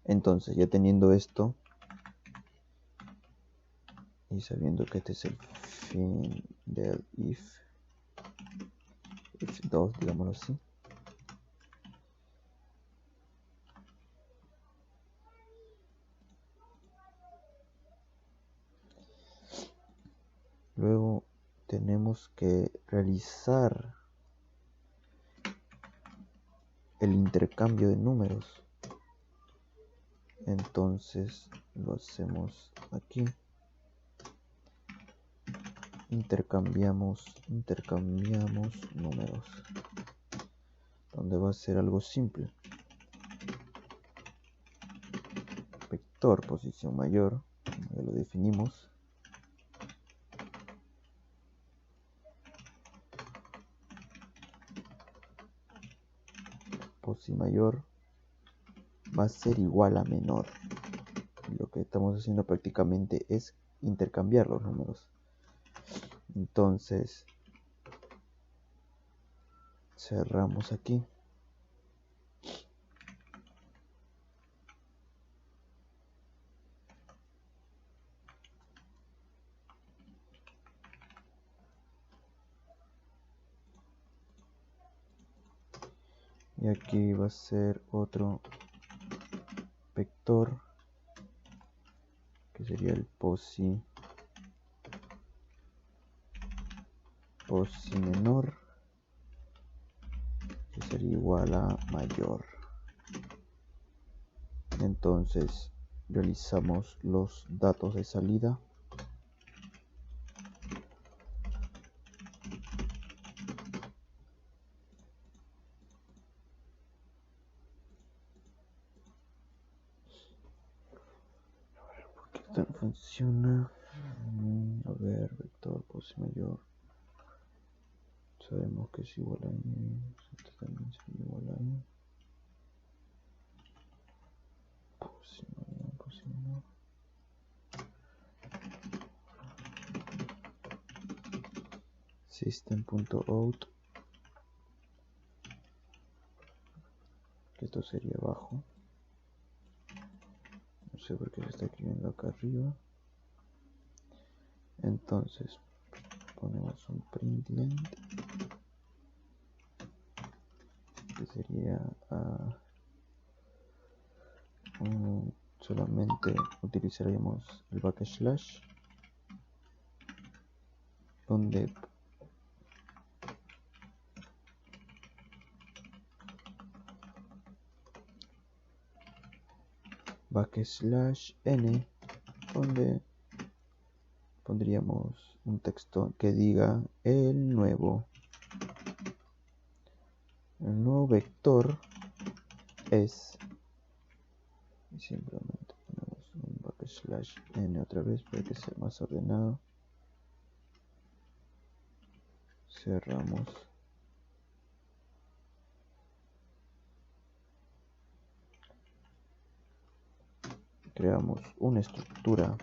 Entonces, ya teniendo esto y sabiendo que este es el fin del if 2, digámoslo así, luego tenemos que realizar el intercambio de números. Entonces lo hacemos aquí. Intercambiamos números, donde va a ser algo simple. Vector posición mayor, ya lo definimos. Posi mayor va a ser igual a menor. Y lo que estamos haciendo prácticamente es intercambiar los números. Entonces cerramos aquí. Y aquí va a ser otro vector, que sería el posi menor, que sería igual a mayor. Entonces realizamos los datos de salida. Esto no funciona. A ver, vector posi mayor. Sabemos que es igual a i. Esto también sería igual a i. Posi menor. System.out, que esto sería abajo. No sé por qué se está escribiendo acá arriba. Entonces ponemos un println, que sería solamente utilizaremos el backslash, donde /n, donde pondríamos un texto que diga el nuevo vector es, y simplemente ponemos un /n otra vez para que sea más ordenado. Cerramos. Creamos una estructura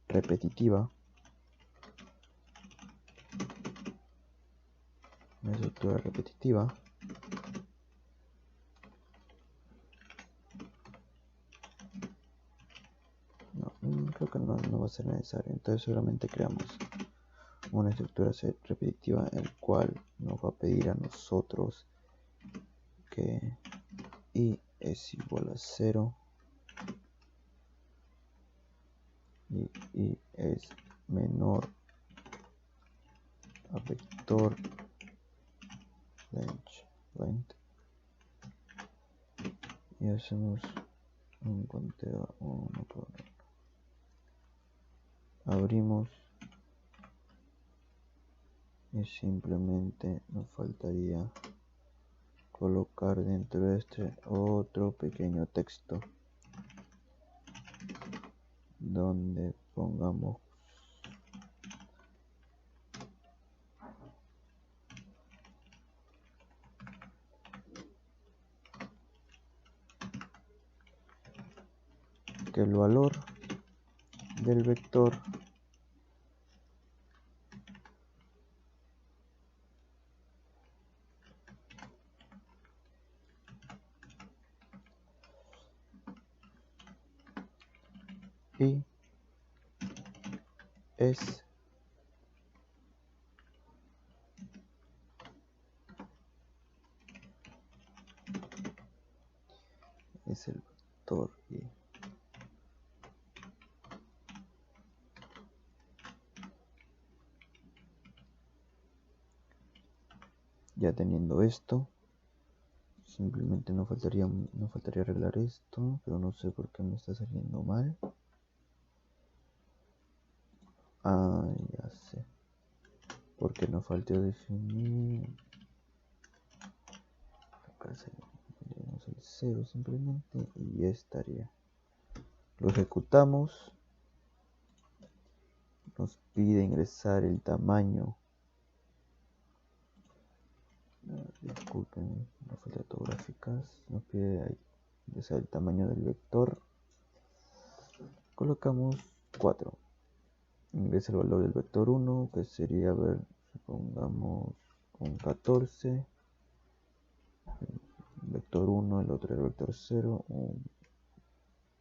repetitiva. Una estructura repetitiva. No, creo que no va a ser necesario. Entonces solamente creamos una estructura repetitiva, el cual nos va a pedir a nosotros que i es igual a 0 y i es menor a vector length, y hacemos un conteo 1 por abrimos y simplemente nos faltaría colocar dentro de este otro pequeño texto donde pongamos que el valor del vector y es el vector y. Ya teniendo esto, simplemente nos faltaría arreglar esto, pero no sé por qué me está saliendo mal. Ah, ya sé. Porque nos faltó definir. Acá tenemos el 0 simplemente y ya estaría. Lo ejecutamos. Nos pide ingresar el tamaño. Disculpen, no fue de ortográficas. Nos pide ingresar el tamaño del vector. Colocamos 4. Ingresa el valor del vector 1, que sería, a ver, supongamos un 14. Vector 1, el otro el vector 0, un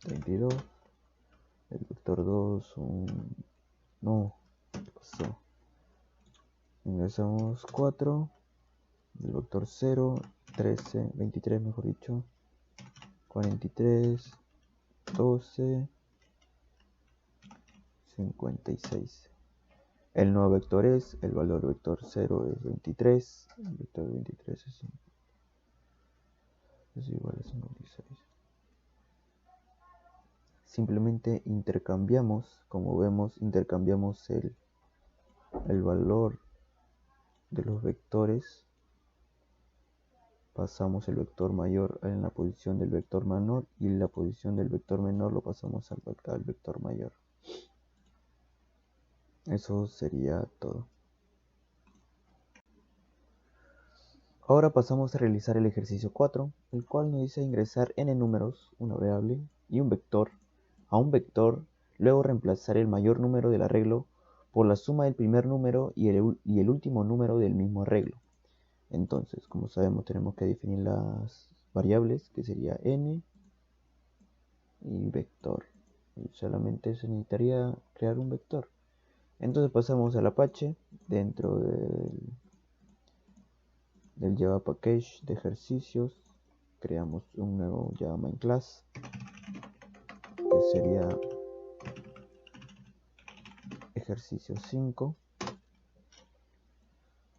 32. El vector 2, un. No, ¿qué pasó? Ingresamos 4. El vector 0, 13, 23 mejor dicho. 43, 12, 56. El nuevo vector es, el valor vector 0 es 23, el vector 23 es igual a 56. Simplemente intercambiamos, como vemos, intercambiamos el valor de los vectores. Pasamos el vector mayor en la posición del vector menor y la posición del vector menor lo pasamos al vector mayor. Eso sería todo. Ahora pasamos a realizar el ejercicio 4, el cual nos dice ingresar n números, una variable y un vector, a un vector, luego reemplazar el mayor número del arreglo por la suma del primer número y el último número del mismo arreglo. Entonces, como sabemos, tenemos que definir las variables, que sería n y vector. Y solamente se necesitaría crear un vector. Entonces pasamos al Apache dentro del Java Package de ejercicios. Creamos un nuevo Java Main Class, que sería ejercicio 5.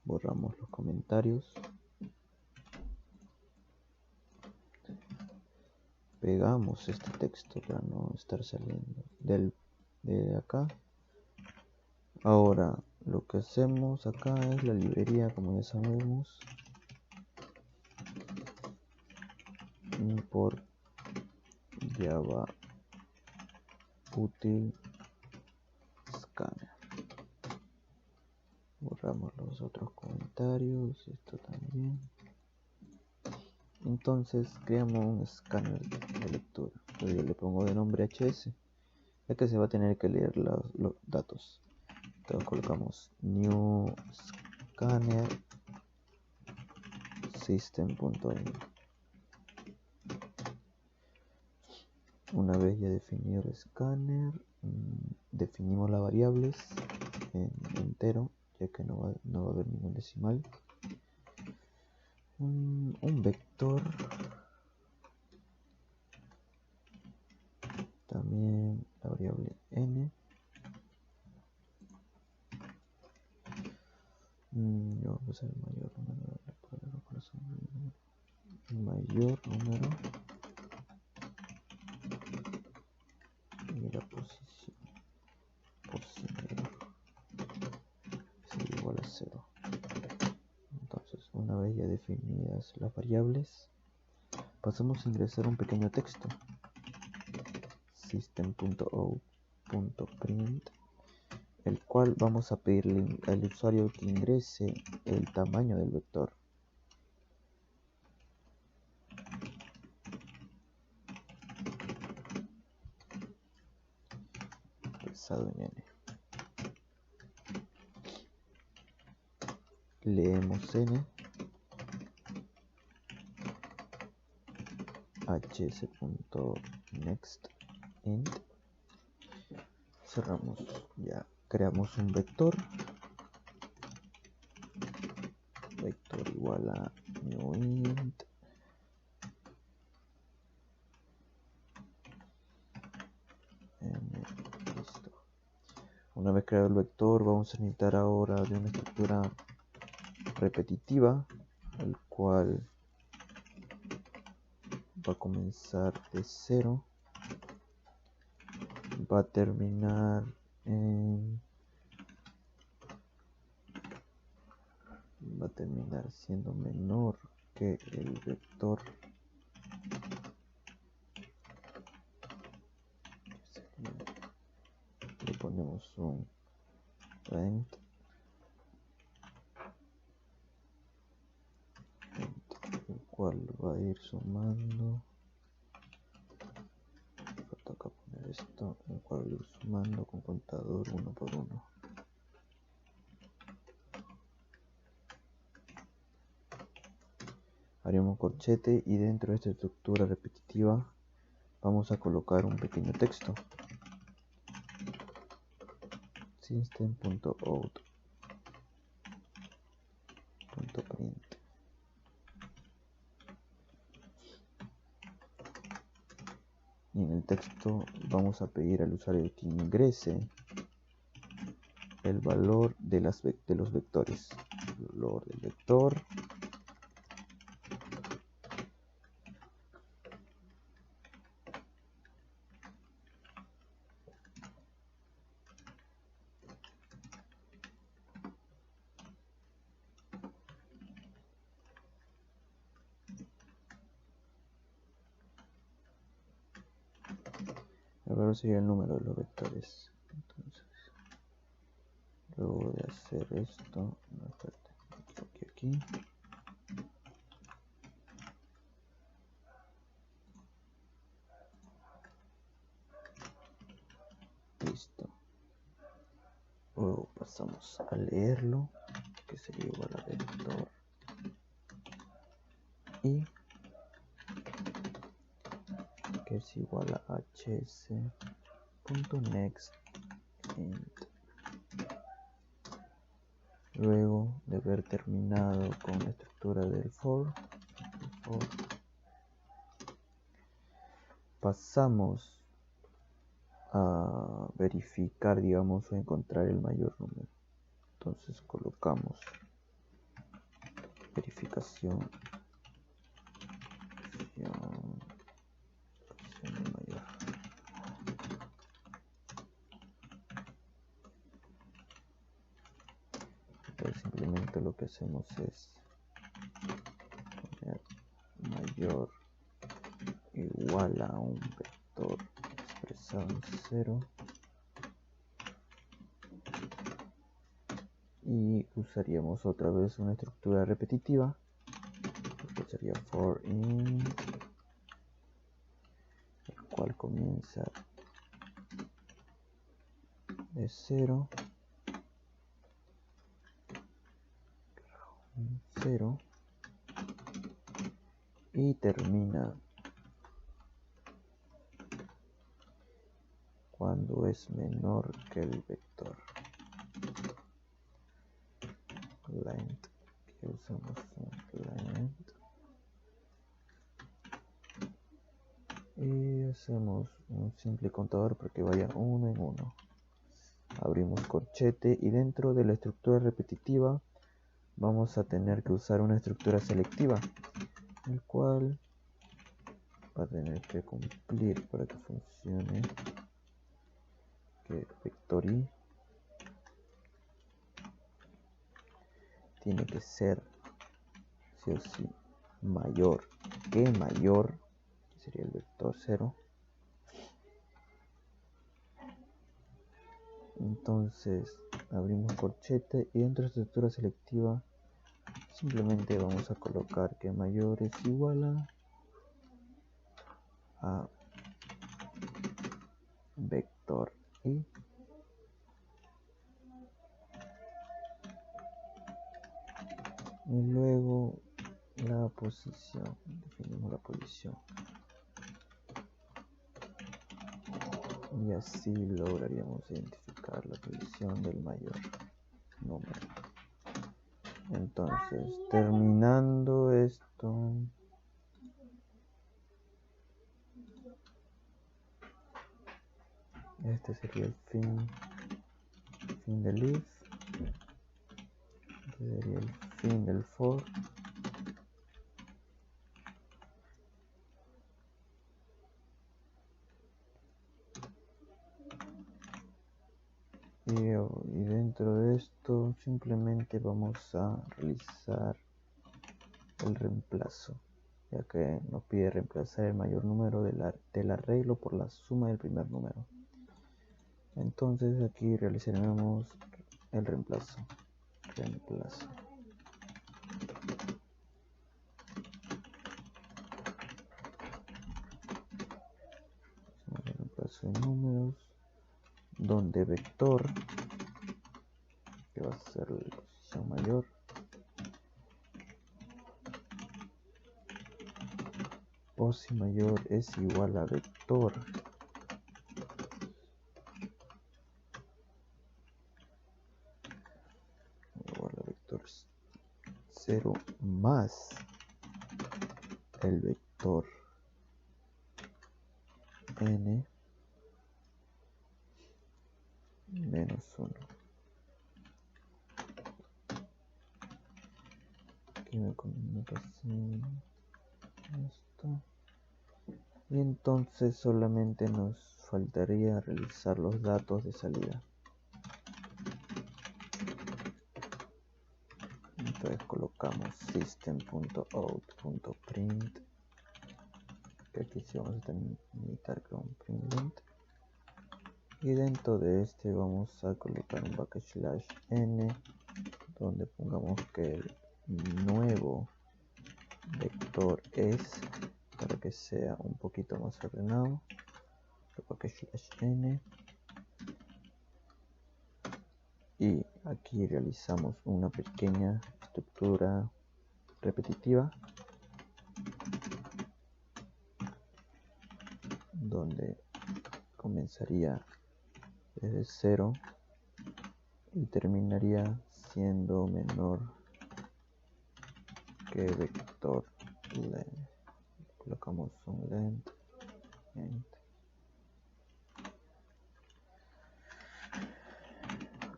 Borramos los comentarios. Pegamos este texto para no estar saliendo de acá. Ahora lo que hacemos acá es la librería, como ya sabemos, import java util scanner. Borramos los otros comentarios, esto también. Entonces creamos un escáner de lectura. Entonces yo le pongo de nombre HS, ya que se va a tener que leer los datos. Entonces colocamos new scanner system.in. Una vez ya definido el escáner, definimos las variables en entero, ya que no va a haber ningún decimal. Un vector, también la variable n. Vamos a el mayor número, el mayor número 0. Entonces, una vez ya definidas las variables, pasamos a ingresar un pequeño texto. System.out.print, el cual vamos a pedirle al usuario que ingrese el tamaño del vector. Expresado en n. Leemos n, hs.nextInt, cerramos, ya creamos un vector igual a newInt, listo. Una vez creado el vector, vamos a necesitar ahora de una estructura repetitiva, el cual va a comenzar de 0, va a terminar siendo menor que el vector le ponemos un length, el cual va a ir sumando, toca poner esto, el cual va a ir sumando con contador uno por uno. Haremos corchete y dentro de esta estructura repetitiva vamos a colocar un pequeño texto. System.out.print. Y en el texto vamos a pedir al usuario que ingrese el valor de los vectores. El valor del vector. El valor sería el número de los vectores. Entonces, luego de hacer esto, aquí. Listo. Luego pasamos a leerlo, que sería igual a vector y que es igual a hs.nextInt. Luego de haber terminado con la estructura del for, pasamos a verificar, digamos, o encontrar el mayor número. Entonces colocamos verificación mayor. Entonces simplemente lo que hacemos es poner mayor igual a un vector expresado en 0 y usaríamos otra vez una estructura repetitiva, que sería for in, el cual comienza de 0, 0 y termina cuando es menor que el vector. Length, que usamos un length y hacemos un simple contador para que vaya uno en uno. Abrimos corchete y dentro de la estructura repetitiva vamos a tener que usar una estructura selectiva, el cual va a tener que cumplir para que funcione que vector i tiene que ser sí o sí mayor que mayor, sería el vector 0. Entonces abrimos corchete y dentro de estructura selectiva simplemente vamos a colocar que mayor es igual a vector y luego la posición, definimos la posición y así lograríamos identificar la posición del mayor número. Entonces, terminando esto, este sería el fin del if, este sería el fin del for. Y dentro de esto simplemente vamos a realizar el reemplazo, ya que nos pide reemplazar el mayor número del arreglo por la suma del primer número. Entonces aquí realizaremos el reemplazo. Reemplazo de números, donde vector, que va a ser la posición mayor, posi mayor es igual a vector igual a vector 0 más el vector n menos 1. Aquí me comento así esto. Y entonces solamente nos faltaría realizar los datos de salida. Entonces colocamos system.out.print, que aquí sí vamos a necesitar con println, y dentro de este vamos a colocar un \n donde pongamos que el nuevo vector es, para que sea un poquito más ordenado, \n, y aquí realizamos una pequeña estructura repetitiva donde comenzaría desde 0 y terminaría siendo menor que vector length. Colocamos un length,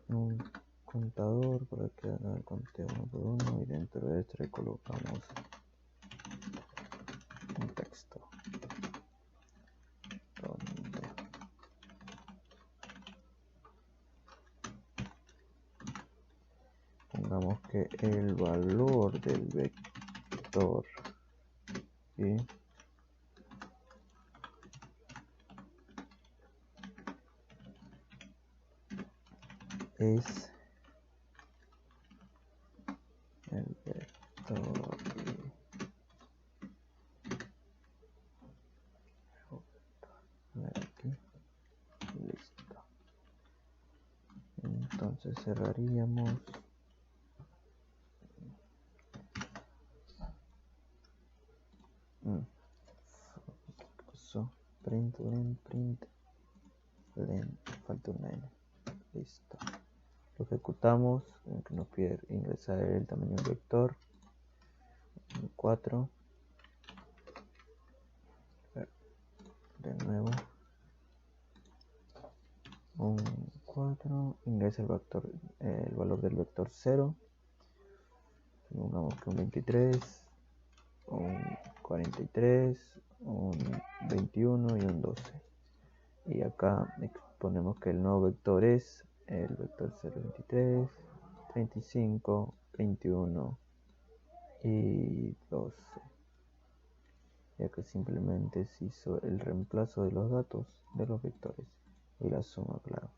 un contador para que haga el conteo uno por uno, y dentro de este le colocamos un texto donde pongamos que el valor del vector y es el vector aquí, listo. Entonces cerraríamos println, falta una n, listo. Lo ejecutamos, que nos pide ingresar el tamaño del vector, 4, de nuevo, un 4, ingresa el valor del vector 0, pongamos que un 23, un 43, un 21 y un 12, y acá ponemos que el nuevo vector es el vector 0, 23, 35 21 y 12, ya que simplemente se hizo el reemplazo de los datos de los vectores y la suma, claro.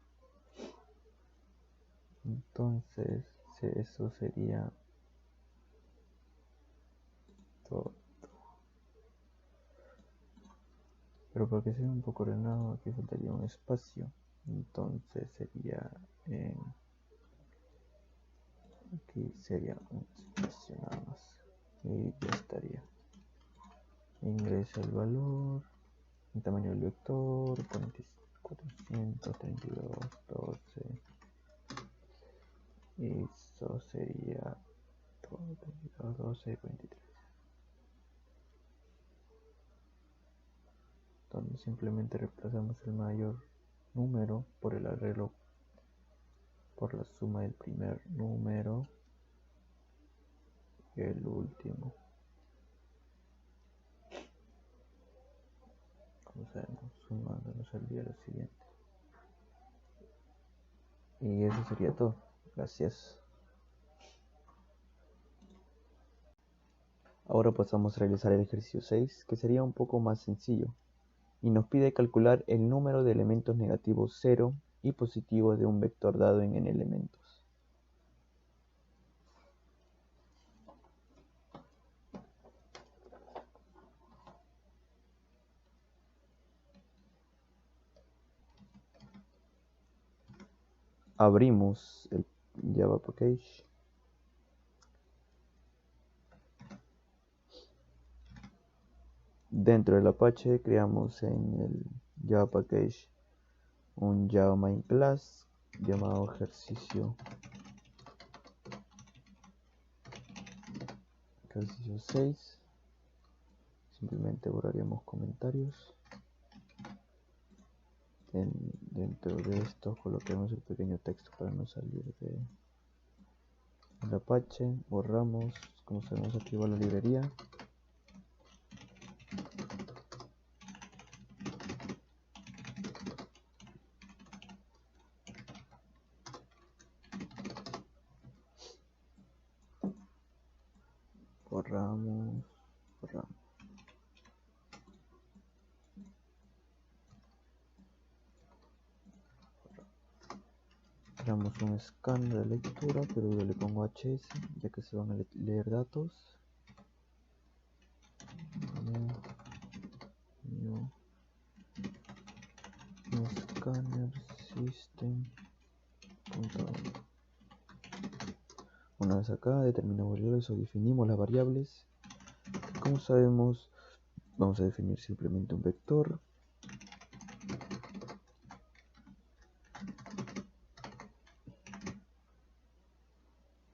Entonces eso sería todo. Pero para que sea un poco ordenado, aquí faltaría un espacio. Entonces sería aquí sería un espacio nada más. Y ya estaría. Ingresa el valor, el tamaño del vector, 432.12. Y eso sería todo, 32, 12 y 23. Donde simplemente reemplazamos el mayor número por el arreglo por la suma del primer número y el último. Como sabemos, sumando nos saldría lo siguiente. Y eso sería todo. Gracias. Ahora pasamos a realizar el ejercicio 6, que sería un poco más sencillo, y nos pide calcular el número de elementos negativos 0 y positivos de un vector dado en n elementos. Abrimos el Java Package. Dentro del Apache creamos en el Java Package un Java Main Class llamado ejercicio 6. Simplemente borraríamos comentarios. Dentro de esto coloquemos el pequeño texto para no salir del Apache. Borramos, como sabemos, activar la librería. Borramos. Creamos un escáner de lectura, pero yo le pongo HS, ya que se van a leer datos. New scanner system. Una vez acá determinamos variables o definimos las variables. Como sabemos, vamos a definir simplemente un vector.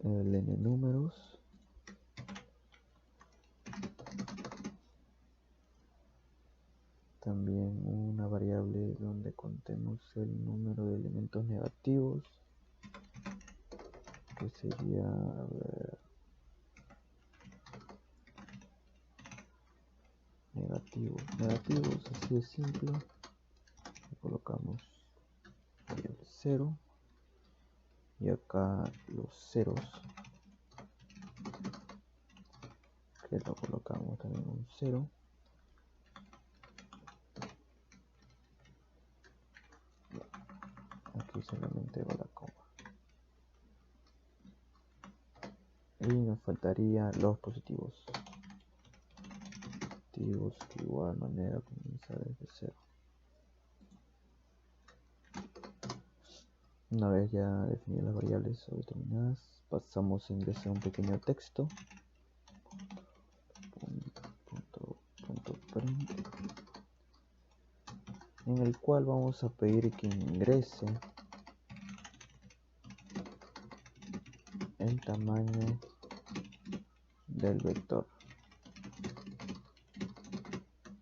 El n números. También una variable donde contemos el número de elementos negativos, que sería, a ver, negativos, así de simple. Colocamos el 0 y acá los ceros, que lo colocamos también un 0. Aquí solamente va la coma. Y nos faltaría los positivos. Positivos que de igual manera comienza desde 0. Una vez ya definidas las variables o determinadas, pasamos a ingresar un pequeño texto. Print, en el cual vamos a pedir que ingrese el tamaño del vector.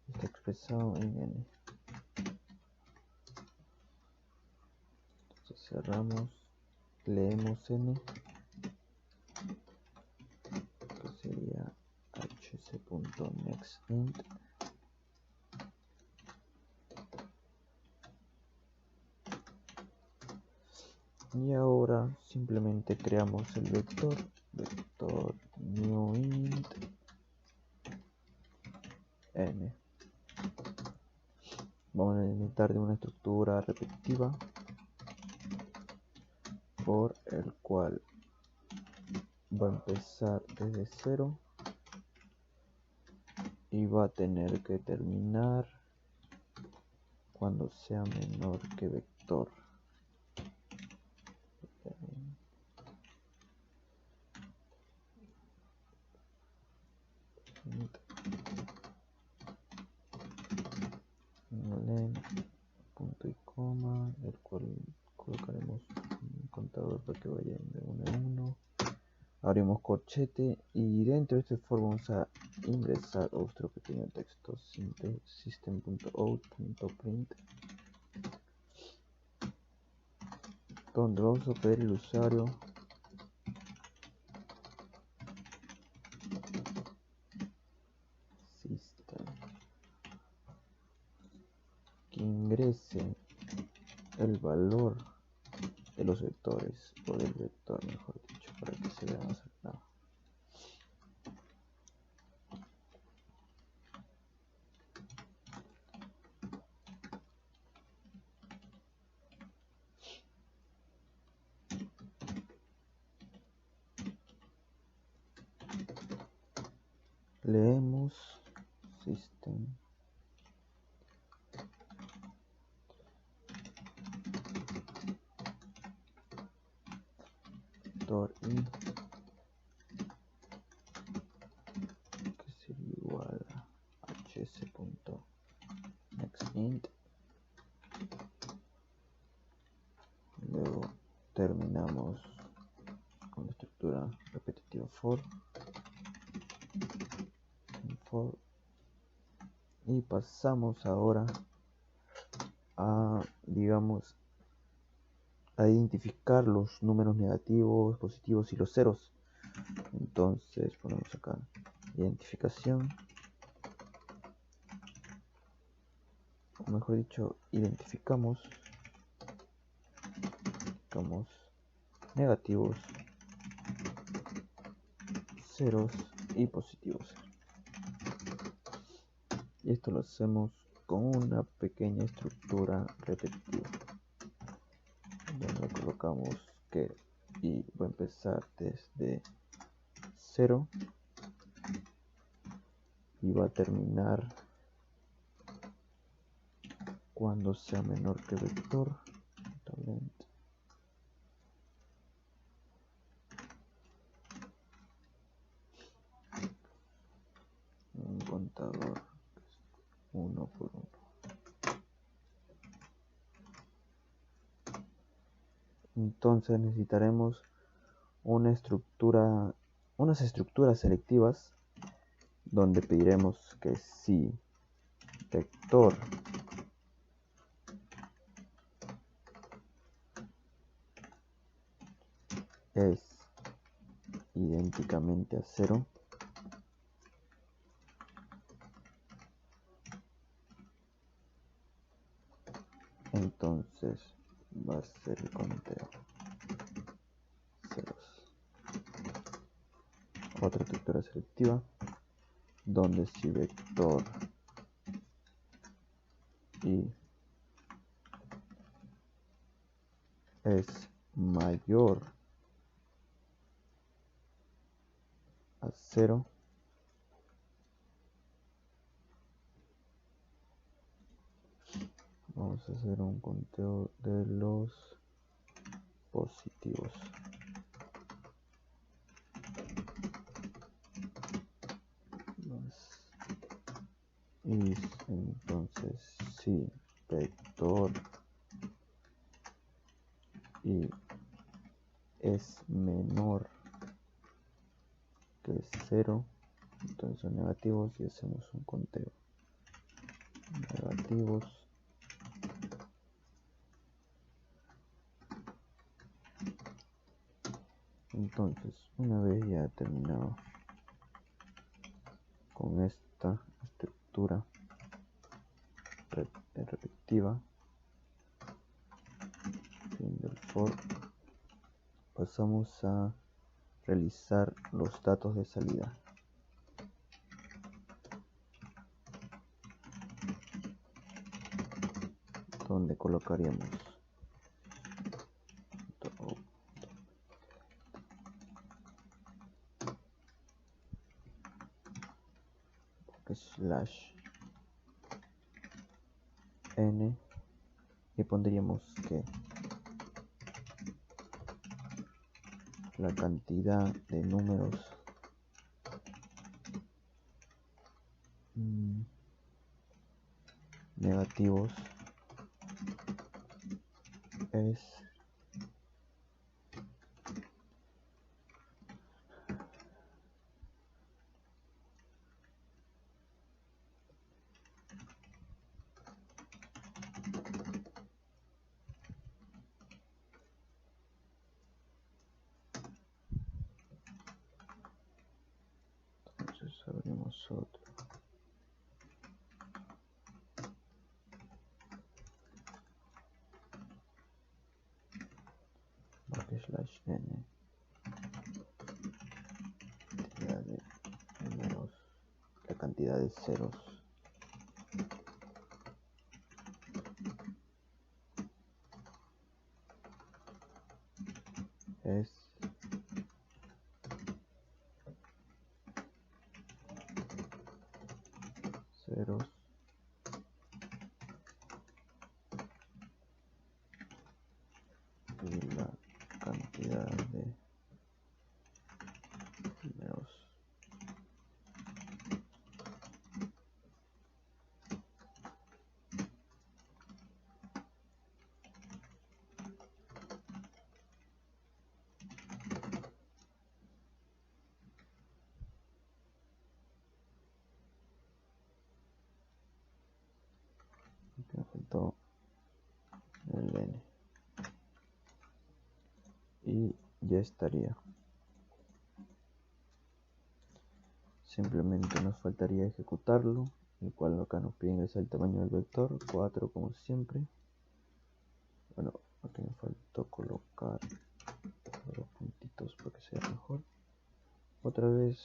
Está expresado en n. Entonces cerramos, leemos n, que sería hc.nextInt. Y ahora simplemente creamos el vector vector new int n. Vamos a necesitar de una estructura repetitiva por el cual va a empezar desde 0 y va a tener que terminar cuando sea menor que vector. Punto y coma, el cual colocaremos un contador para que vaya de 1 en 1. Abrimos corchete y dentro de este for vamos a ingresar otro pequeño texto, system.out.print, donde vamos a pedir el usuario system que ingrese el valor de los vectores, o del vector mejor dicho, para que se vea más ordenado. Leemos system vector i que sería igual a hs.nextInt. Luego terminamos con la estructura repetitiva for y pasamos ahora a, digamos, a identificar los números negativos, positivos y los ceros. Entonces ponemos acá identificación, o mejor dicho, identificamos negativos, ceros y positivos. Y esto lo hacemos con una pequeña estructura repetitiva, donde colocamos que y va a empezar desde 0 y va a terminar cuando sea menor que vector. Un contador 1 por 1. Entonces necesitaremos unas estructuras selectivas donde pediremos que si vector es idénticamente a 0, entonces va a ser el conteo ceros. Otra estructura selectiva donde si vector y es mayor a 0, vamos a hacer un conteo de los positivos. Y entonces si vector y es menor que 0, entonces son negativos y hacemos un conteo negativos. Entonces, una vez ya terminado con esta estructura repetitiva, fin del for, pasamos a realizar los datos de salida. Donde colocaríamos /n y pondríamos que la cantidad de números negativos es entonces abrimos otro /n cantidad de números, la cantidad de ceros es ceros y la cantidad de números que me faltó el n y ya estaría. Simplemente nos faltaría ejecutarlo, el cual acá nos piden el tamaño del vector, 4 como siempre. Bueno, aquí me faltó colocar los puntitos para que sea mejor. Otra vez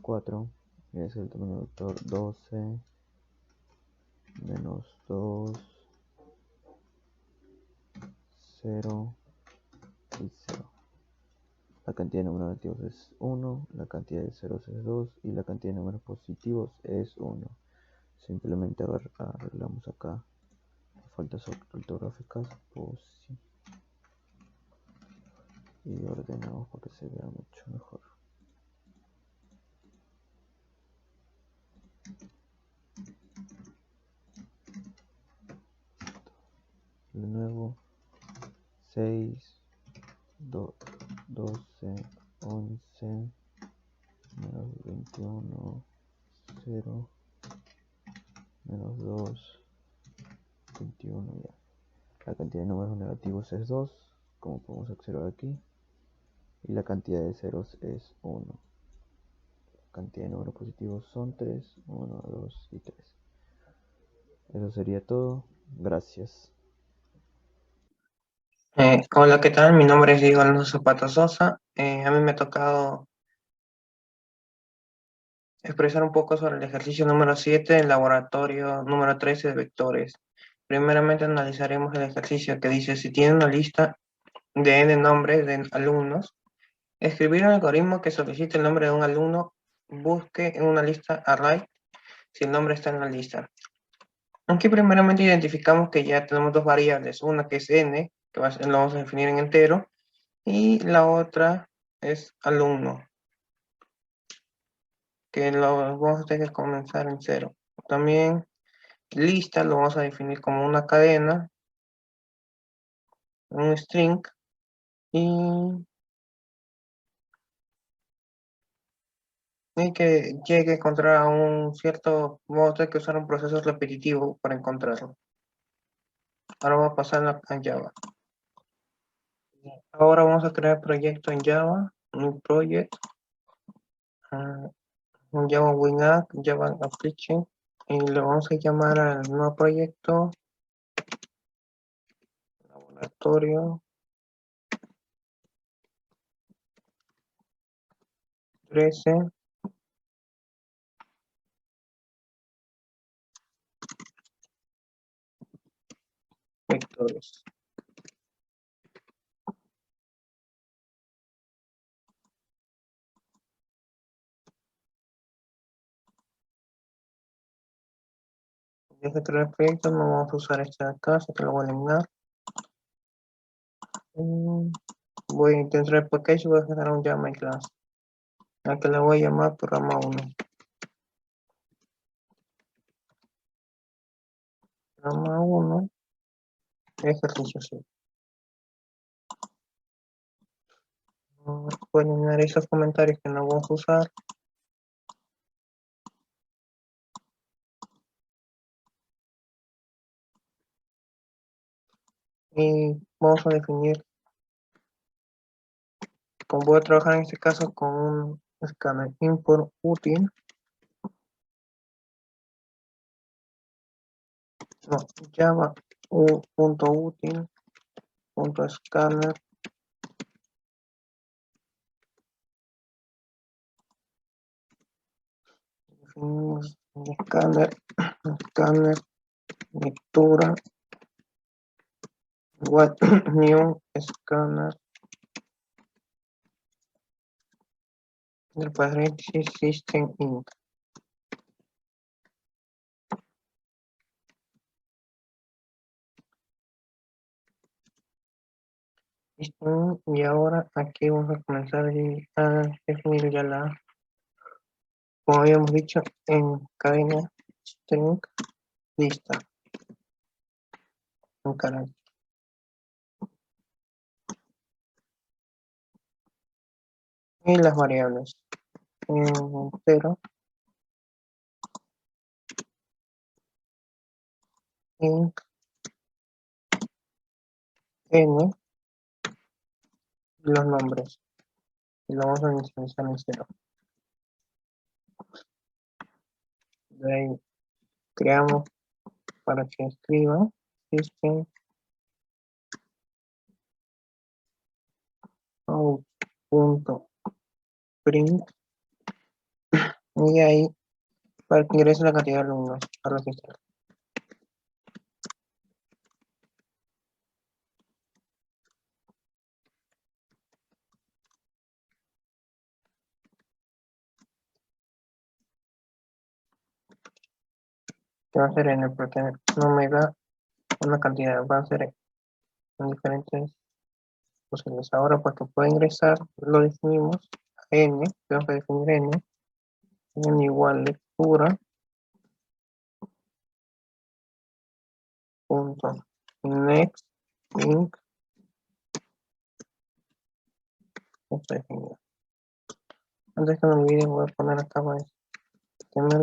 4, y es el tamaño del vector 12 menos 2, 0 y 0. La cantidad de números negativos es 1, la cantidad de ceros es 2 y la cantidad de números positivos es 1. Simplemente arreglamos acá faltas ortográficas y ordenamos para que se vea mucho mejor. De nuevo 6, 12, 11, menos 21, 0, menos 2, 21 ya. La cantidad de números negativos es 2, como podemos observar aquí, y la cantidad de ceros es 1. La cantidad de números positivos son 3, 1, 2 y 3. Eso sería todo. Gracias. Hola, ¿qué tal? Mi nombre es Diego Alonso Zapata Sosa. A mí me ha tocado expresar un poco sobre el ejercicio número 7 del laboratorio número 13 de vectores. Primeramente analizaremos el ejercicio que dice, si tiene una lista de n nombres de alumnos, escribir un algoritmo que solicite el nombre de un alumno, busque en una lista array si el nombre está en la lista. Aquí primeramente identificamos que ya tenemos dos variables, una que es n, que lo vamos a definir en entero, y la otra es alumno, que lo vamos a tener que comenzar en 0. También lista lo vamos a definir como una cadena, un string, y que llegue a encontrar a un cierto modo, hay que usar un proceso repetitivo para encontrarlo. Ahora vamos a pasar a Java. Ahora vamos a crear proyecto en Java, un project, un Java Wing App, Java Application, y lo vamos a llamar al nuevo proyecto laboratorio 13 vectores. De este respecto, no vamos a usar este de acá, así que lo voy a eliminar. Voy a intentar el package y voy a generar un llama class, al que le voy a llamar programa 1. Programa 1, ejercicio 7. Voy a eliminar esos comentarios que no vamos a usar. Y vamos a definir, como voy a trabajar en este caso con un escáner import útil, no, java u.util.scanner, definimos el escáner lectura, what new scanner, del paréntesis system inc. Y ahora aquí vamos a comenzar a definir ya como habíamos dicho, en cadena string lista, en carácter. Y las variables entero, int, n, y los nombres. Y lo vamos a inicializar en 0. De ahí creamos para que escriba system out.print y ahí para que ingrese la cantidad de alumnos a registrar. Que va a ser n porque no me da una cantidad, va a ser en diferentes posibles. Ahora para que pueda ingresar lo definimos a n, tengo que definir n igual lectura punto next int, esto definido. Antes que me olvide voy a poner acá para tener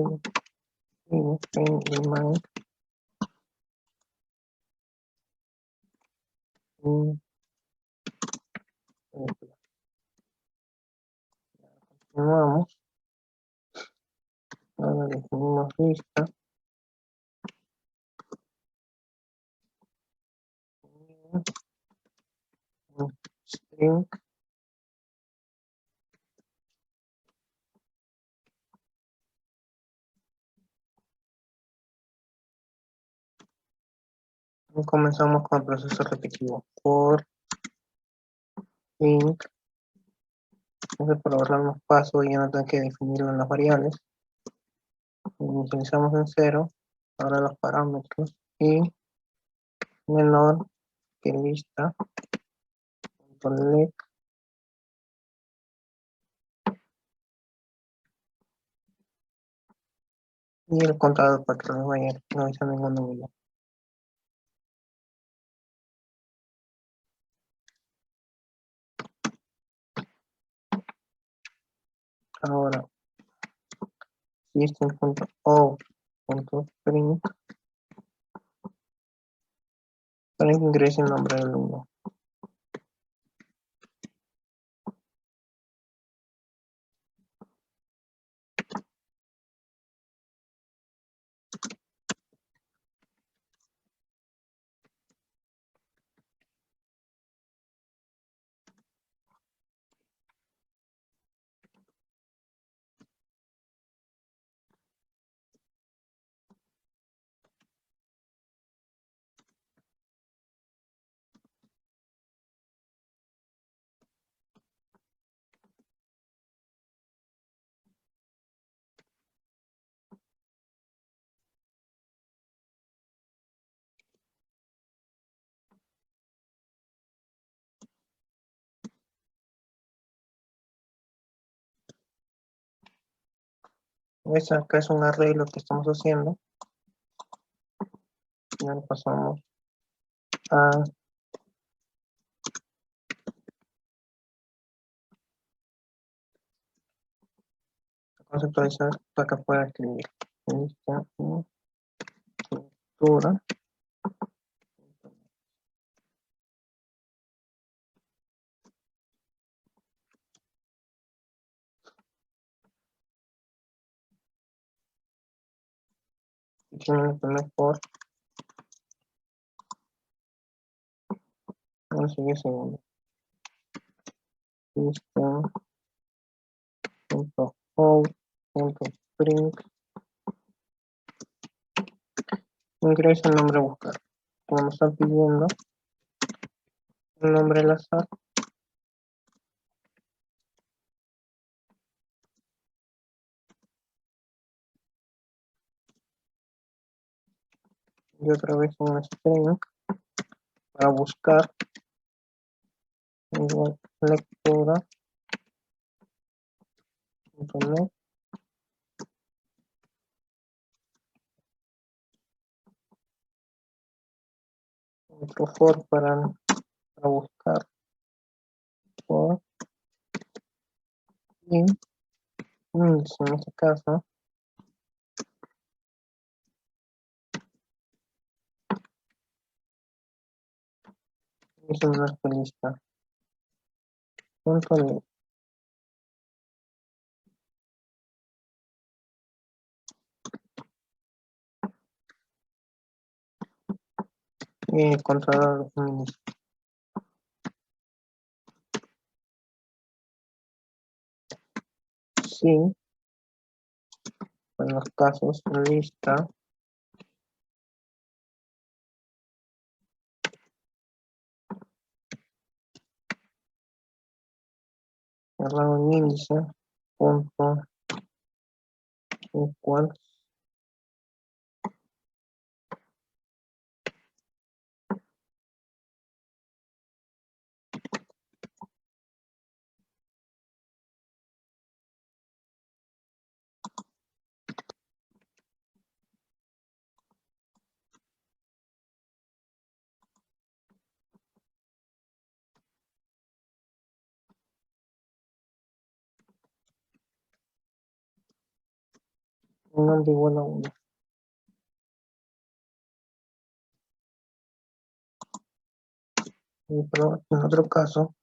en remind continuamos. Ahora definimos lista string y comenzamos con el proceso repetitivo for int. Entonces para ahorrar los pasos y ya no tengo que definirlo en las variables, inicializamos en 0, ahora los parámetros y menor que lista .let y el contador para que no vaya no hizo ningún número. Ahora system.out.print para que ingrese el nombre del alumno. Esa acá es un arreglo que estamos haciendo. Y ahora pasamos a conceptualizar para que pueda escribir. Lista y estructura. Y tiene que poner por un segundo. System.out.print. Ingresa el nombre a buscar. Como me están pidiendo un nombre al azar, y otra vez un string para buscar igual lectura.net, otro for para buscar por y índice en este caso. Es nuestra lista. Punto de controlador índice. Sí, en los casos lista cerrado en índice punto equals un nombre igual a 1. Pero en otro caso,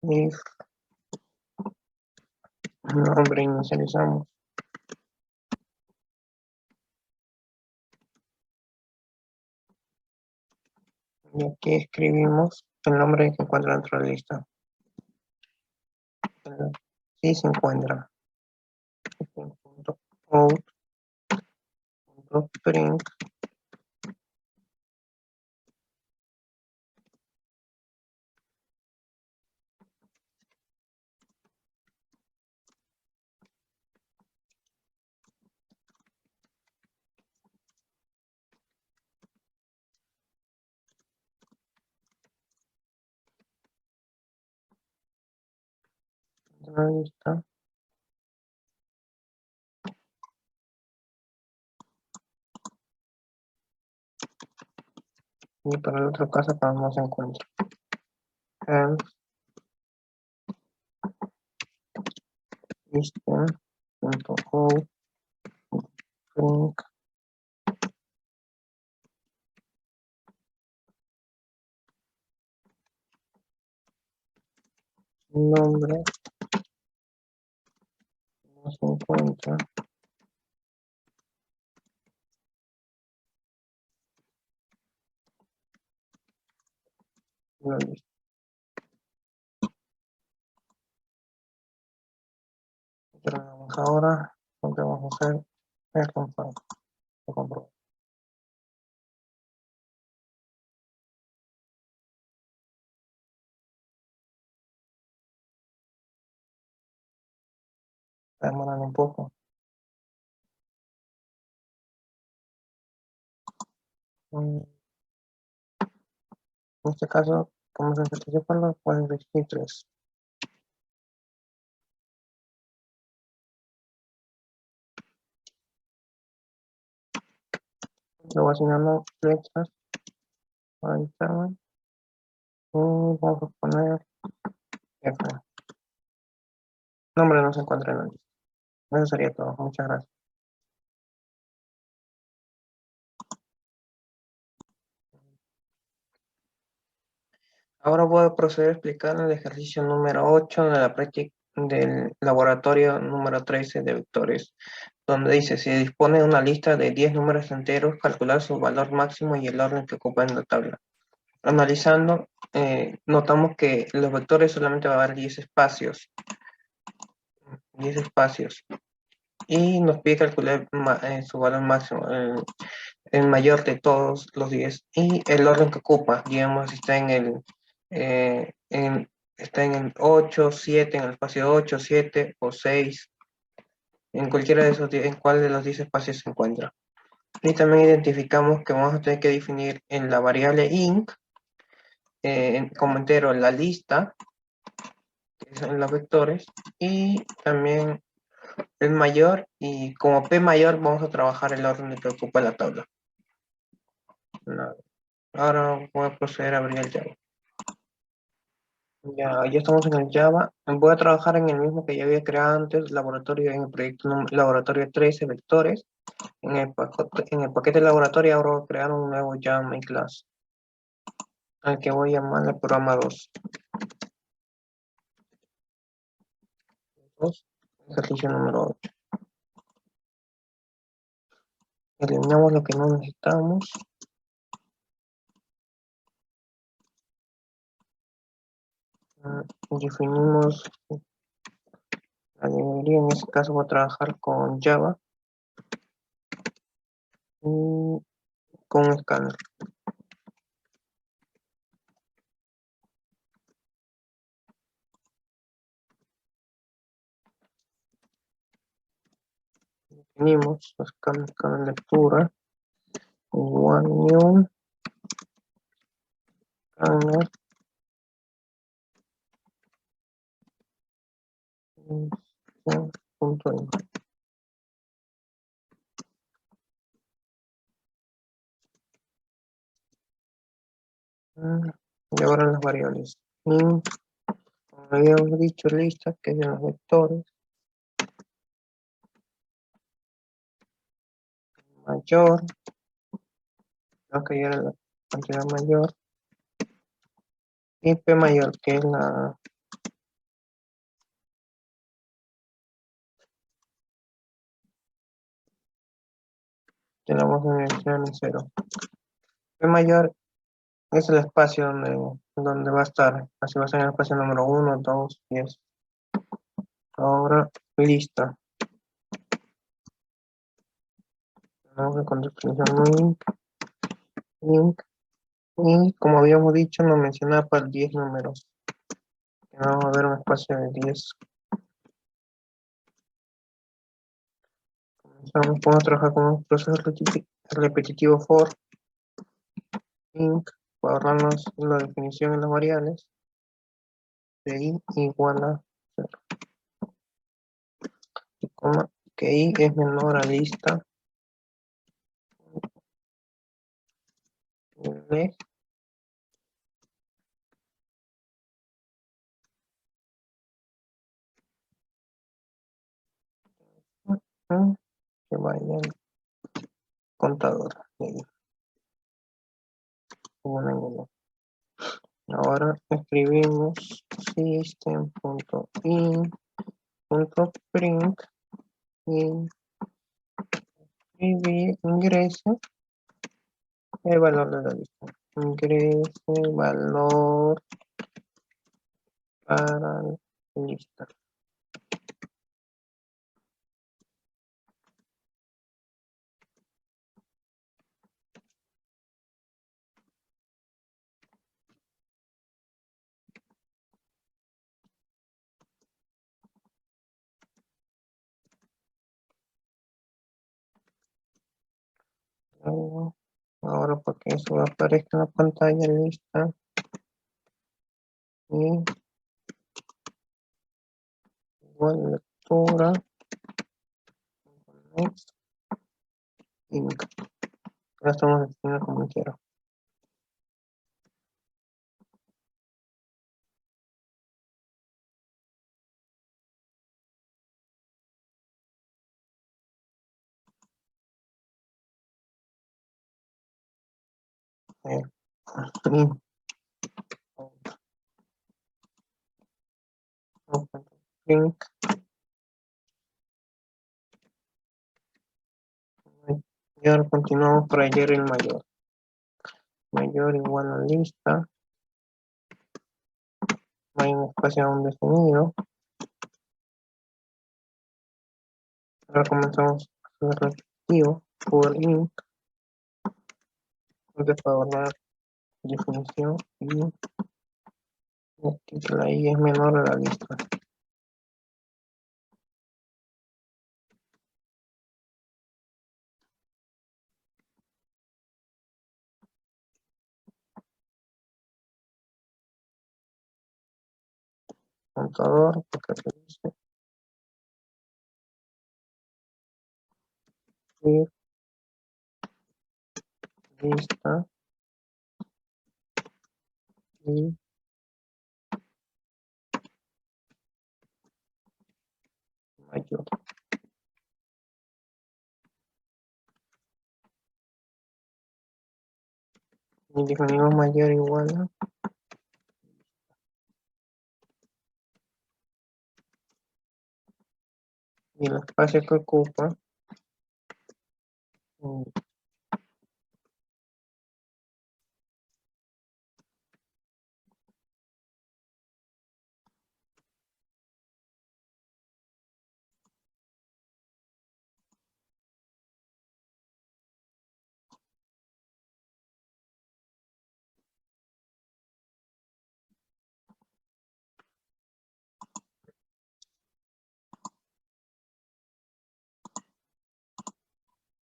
if nombre inicializamos y aquí escribimos el nombre que se encuentra dentro de la lista. Sí se encuentra. Out.print de la lista. Y para el otro caso cuando no se encuentra. And system.out.print nombre no se encuentra en la lista. Terminamos ahora. Lo que vamos a hacer es comprobar. Está demorando un poco. En este caso, como se ejercicio para pueden registrar 3. Le voy asignando letras. Ahí está. Y vamos a poner F. Nombre no se encuentra en la lista. Eso sería todo. Muchas gracias. Ahora voy a proceder a explicar el ejercicio número 8 de la práctica del laboratorio número 13 de vectores, donde dice, si dispone de una lista de 10 números enteros, calcular su valor máximo y el orden que ocupa en la tabla. Analizando, notamos que los vectores solamente va a haber 10 espacios, y nos pide calcular su valor máximo, el mayor de todos los 10, y el orden que ocupa, digamos, está en el, está en el 8, 7, en el espacio 8, 7 o 6, en cualquiera de esos, en cuál de los 10 espacios se encuentra. Y también identificamos que vamos a tener que definir en la variable int, como entero la lista, que son los vectores, y también el mayor, y como P mayor vamos a trabajar el orden que ocupa la tabla. Ahora voy a proceder a abrir el Java. Ya estamos en el Java. Voy a trabajar en el mismo que ya había creado antes, laboratorio, en el proyecto laboratorio 13 vectores. En el paquete laboratorio ahora voy a crear un nuevo Java Main Class, al que voy a llamarle programa 2. Ejercicio número 8. Eliminamos lo que no necesitamos. Definimos la librería. En este caso voy a trabajar con Java y con Scanner. Definimos Scanner lectura igual new Scanner punto .in. Y ahora las variables. Int, como habíamos dicho, lista, que es de los vectores. Mayor, creo que ya era la cantidad mayor. Y P mayor, que es la que la vamos a mencionar en 0. P mayor es el espacio donde va a estar. Así va a ser el espacio número 1, 2, 10. Ahora, lista. Vamos a con definición int, y como habíamos dicho, nos mencionaba para 10 números. Vamos a ver un espacio de 10. Vamos a trabajar con un proceso repetitivo for int para ahorrarnos la definición en las variables de i igual a 0, que i es menor a lista de que vaya el contador de i. Ahora escribimos system.in.print y ingrese el valor de la lista. Ingrese el valor para la lista. Ahora porque eso aparezca en la pantalla lista y igual lectura next ink. Ahora estamos definiendo como entero. Int string y ahora continuamos por ayer el mayor. Mayor igual a lista. No hay un espacio aún definido. Ahora comenzamos a hacer repetitivo por int. Antes para guardar definición y la i es menor a la lista. Contador, porque se dice ir, lista y mayor. Y definimos mayor igual a y el espacio que ocupa un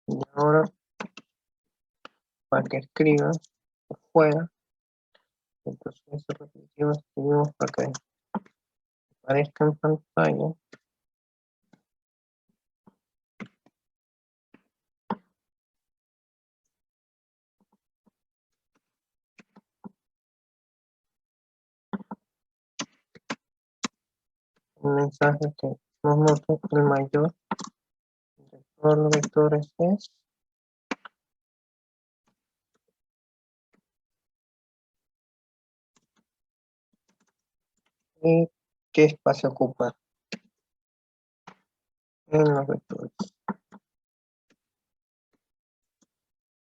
y ahora para que escriba por fuera, entonces eso repetitivo escribimos para que aparezca en pantalla un mensaje que nos muestra el mayor de todos los vectores es y qué espacio ocupa en los vectores.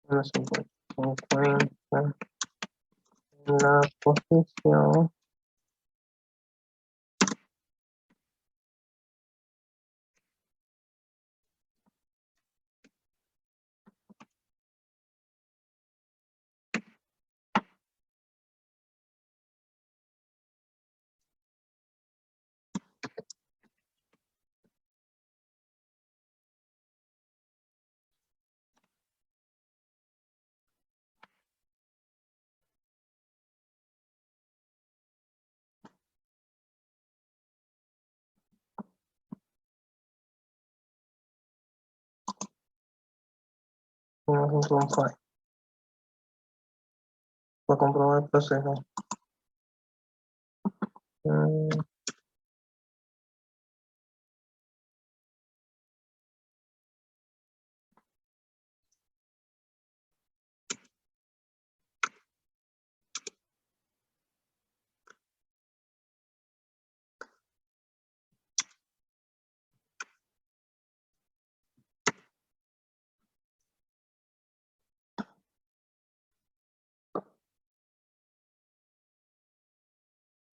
Uno se encuentra en la posición para comprobar el proceso.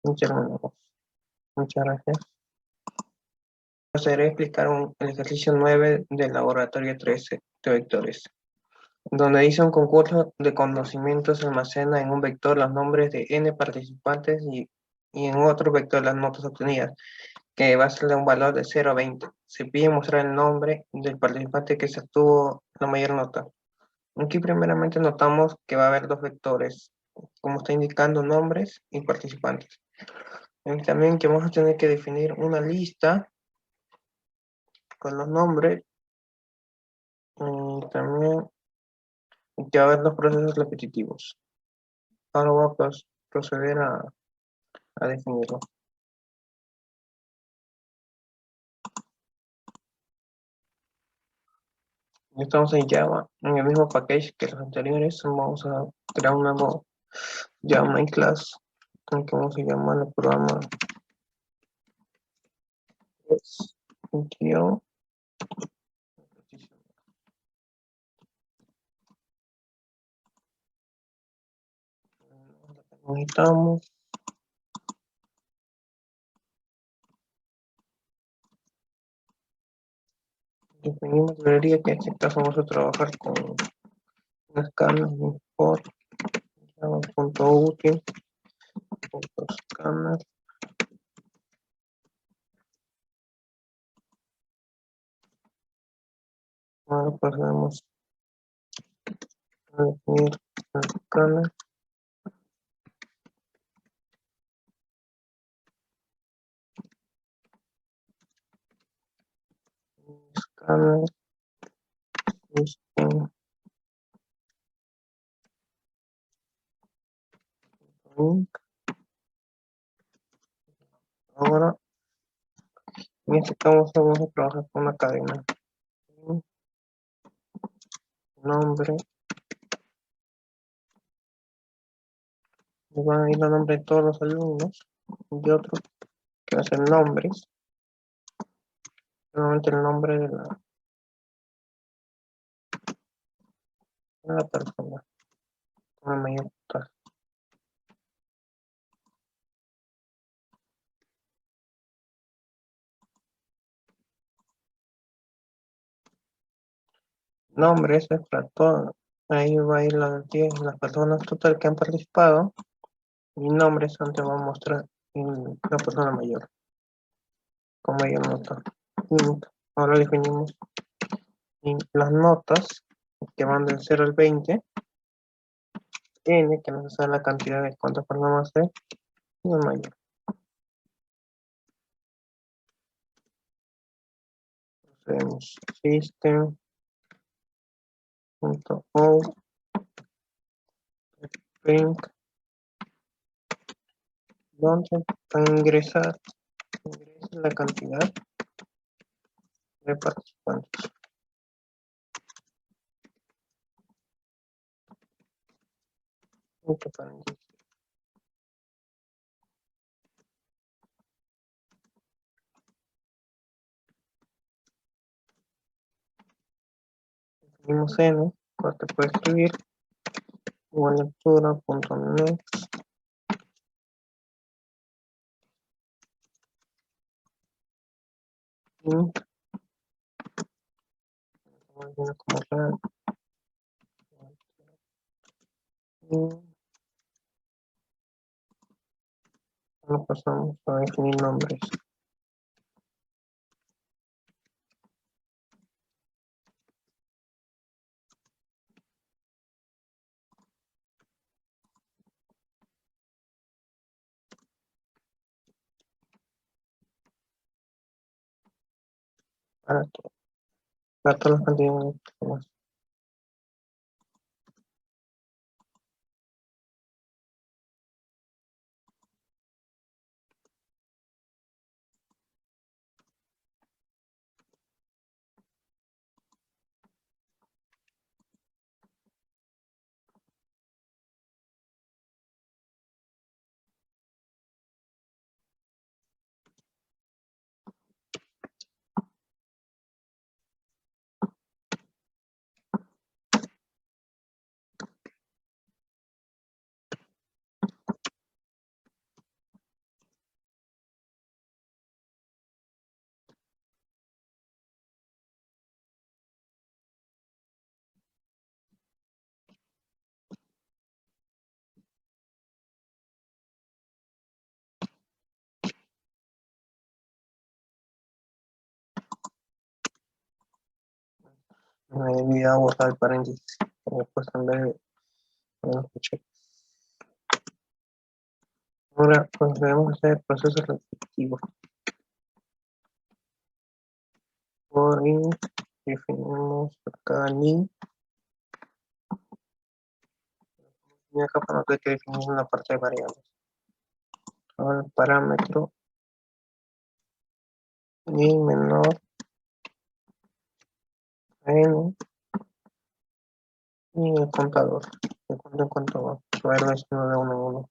Muchas gracias. Procederé a explicar el ejercicio 9 del laboratorio 13 de vectores, donde dice un concurso de conocimientos almacena en un vector los nombres de n participantes y en otro vector las notas obtenidas, que va a ser de un valor de 0 a 20. Se pide mostrar el nombre del participante que se obtuvo la mayor nota. Aquí primeramente notamos que va a haber dos vectores, como está indicando nombres y participantes. Y también que vamos a tener que definir una lista con los nombres y también Ya ver los procesos repetitivos. Ahora voy a proceder a definirlo. Ya estamos en Java, en el mismo package que los anteriores. Vamos a crear un nuevo Java main class, en que vamos a llamar el programa es guión. Necesitamos definimos librería, que en este caso vamos a trabajar con una escala import java.util .scanner. Ahora pasamos a definir el escáner. Escáner system link. Ahora en este caso vamos a trabajar con una cadena. Nombre, y van a ir los nombres de todos los alumnos y otro que va a ser nombres, solamente el nombre de la persona con el mayor total. Nombres es para todo, ahí va a ir las personas total que han participado, y nombres donde va a mostrar la persona mayor con mayor nota. Ahora definimos las notas que van del 0 al 20, n, que nos da la cantidad de cuántas personas hay, y el mayor. Procedemos system.out print, donde va a ingresa la cantidad de participantes. Definimos n, parte puede escribir, igual lectura.next, int, como real, ahora pasamos a definir nombres. Para todas las cantidades de personas. Me he olvidado borrar el paréntesis, porque después en vez de escuchar. Ahora pues debemos hacer procesos repetitivos. For in, definimos cada link Y acá para que hay que definir una parte de variables. Ahora el parámetro y menor a n y el contador. De cuánto en cuánto va. Va a ir de 1 a 1.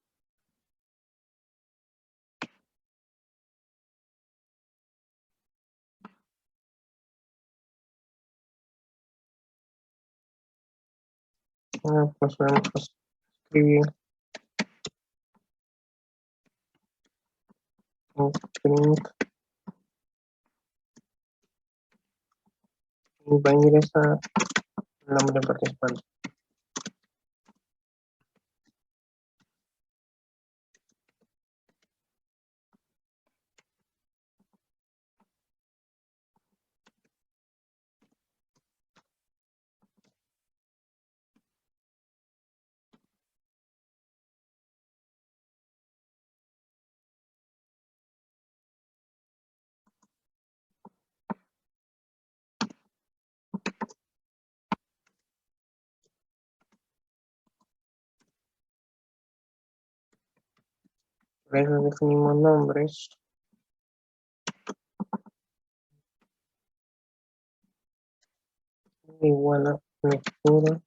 Pues vamos a escribir un print y va a ingresar el nombre participante. Por eso definimos nombres igual a lectura.net.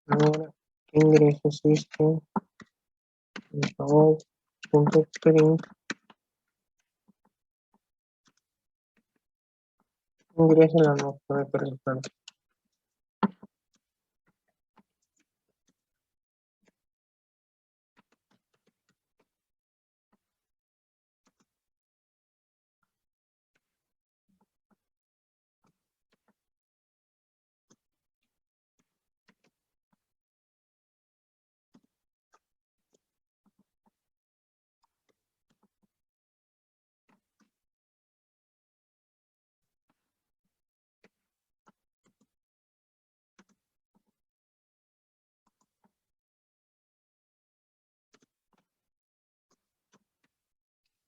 Ahora ingreso system out.print ingresa la nota de participante.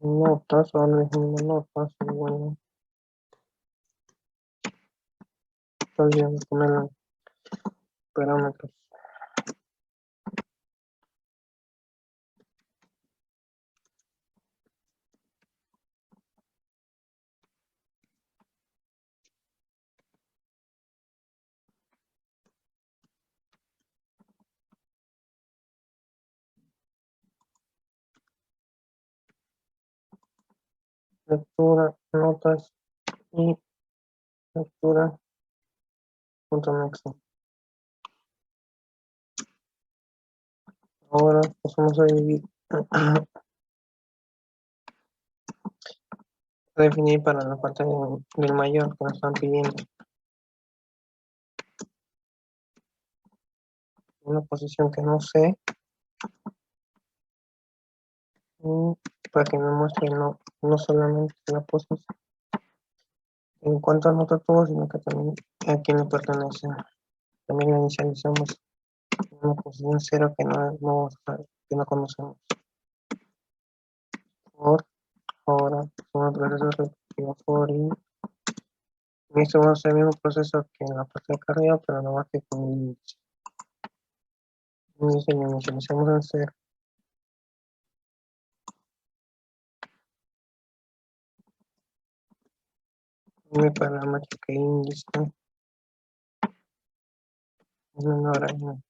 Notas, ahora definimos notas igual a poner los parámetros. Lectura, notas y lectura.next. Ahora pasamos a dividir, a definir para la parte del mayor que nos están pidiendo una posición que no sé y para que me muestre no solamente la posición en cuántas notas tuvo, sino que también a quién le pertenece. También la inicializamos en una posición cero que no conocemos. Ahora son el proceso repetitivo for in. En esto vamos a hacer el mismo proceso que en la parte de acá arriba, pero no más que con el índice. Índice lo inicializamos en cero. Y mi parámetro que índice es menor a 1.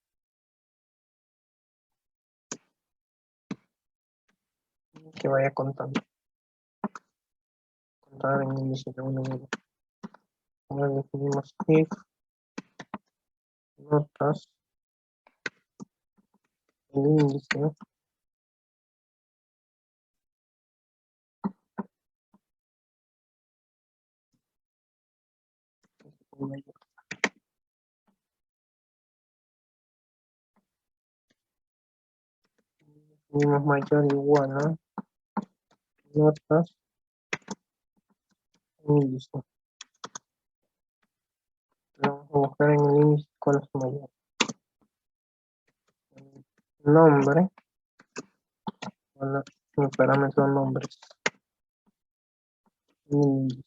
Que vaya contando. Contar en índice de 1 en 1. Ahora definimos if notas el índice mayor. Definimos mayor igual a notas índice. Vamos a buscar en el índice cuál es mayor. Nombre, mi parámetro nombres. Índice.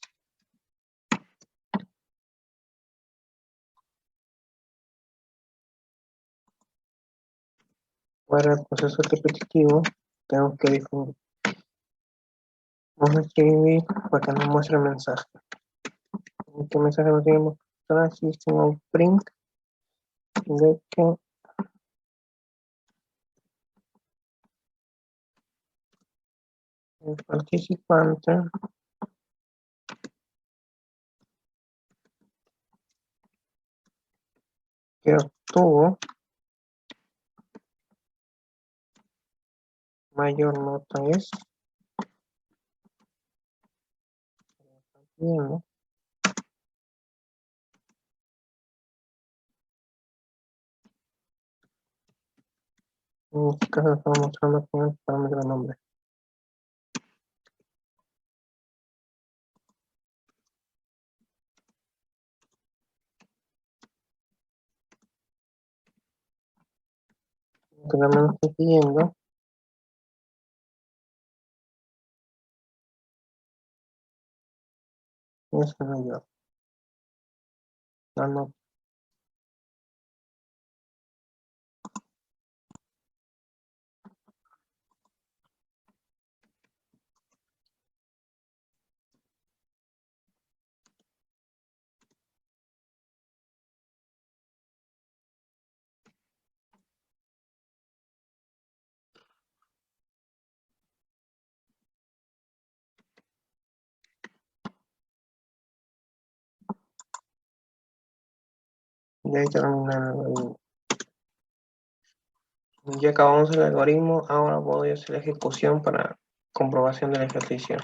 Para el proceso repetitivo, tenemos que difundir. Vamos a escribir para que nos muestre el mensaje. ¿Qué mensaje nos tiene que mostrar? System out print de que el participante que obtuvo mayor nota es bien. En este caso estamos mostrando con el parámetro nombre. Lo que también nos estoy pidiendo es mayor la nota. Y ahí termina el algoritmo. Ya acabamos el algoritmo, ahora voy a hacer la ejecución para comprobación del ejercicio.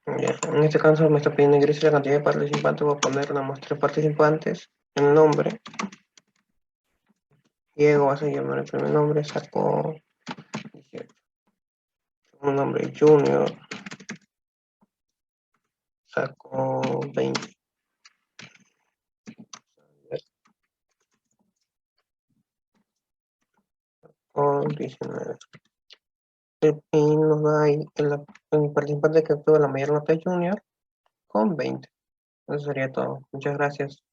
Ya, en este caso me está pidiendo ingresar la cantidad de participantes, voy a poner una muestra de participantes, el nombre, Diego va a llamar el primer nombre, saco 18. Un nombre Junior, saco 20. Con 19. Y nos da ahí el participante que obtuvo la mayor nota Junior con 20. Eso sería todo. Muchas gracias.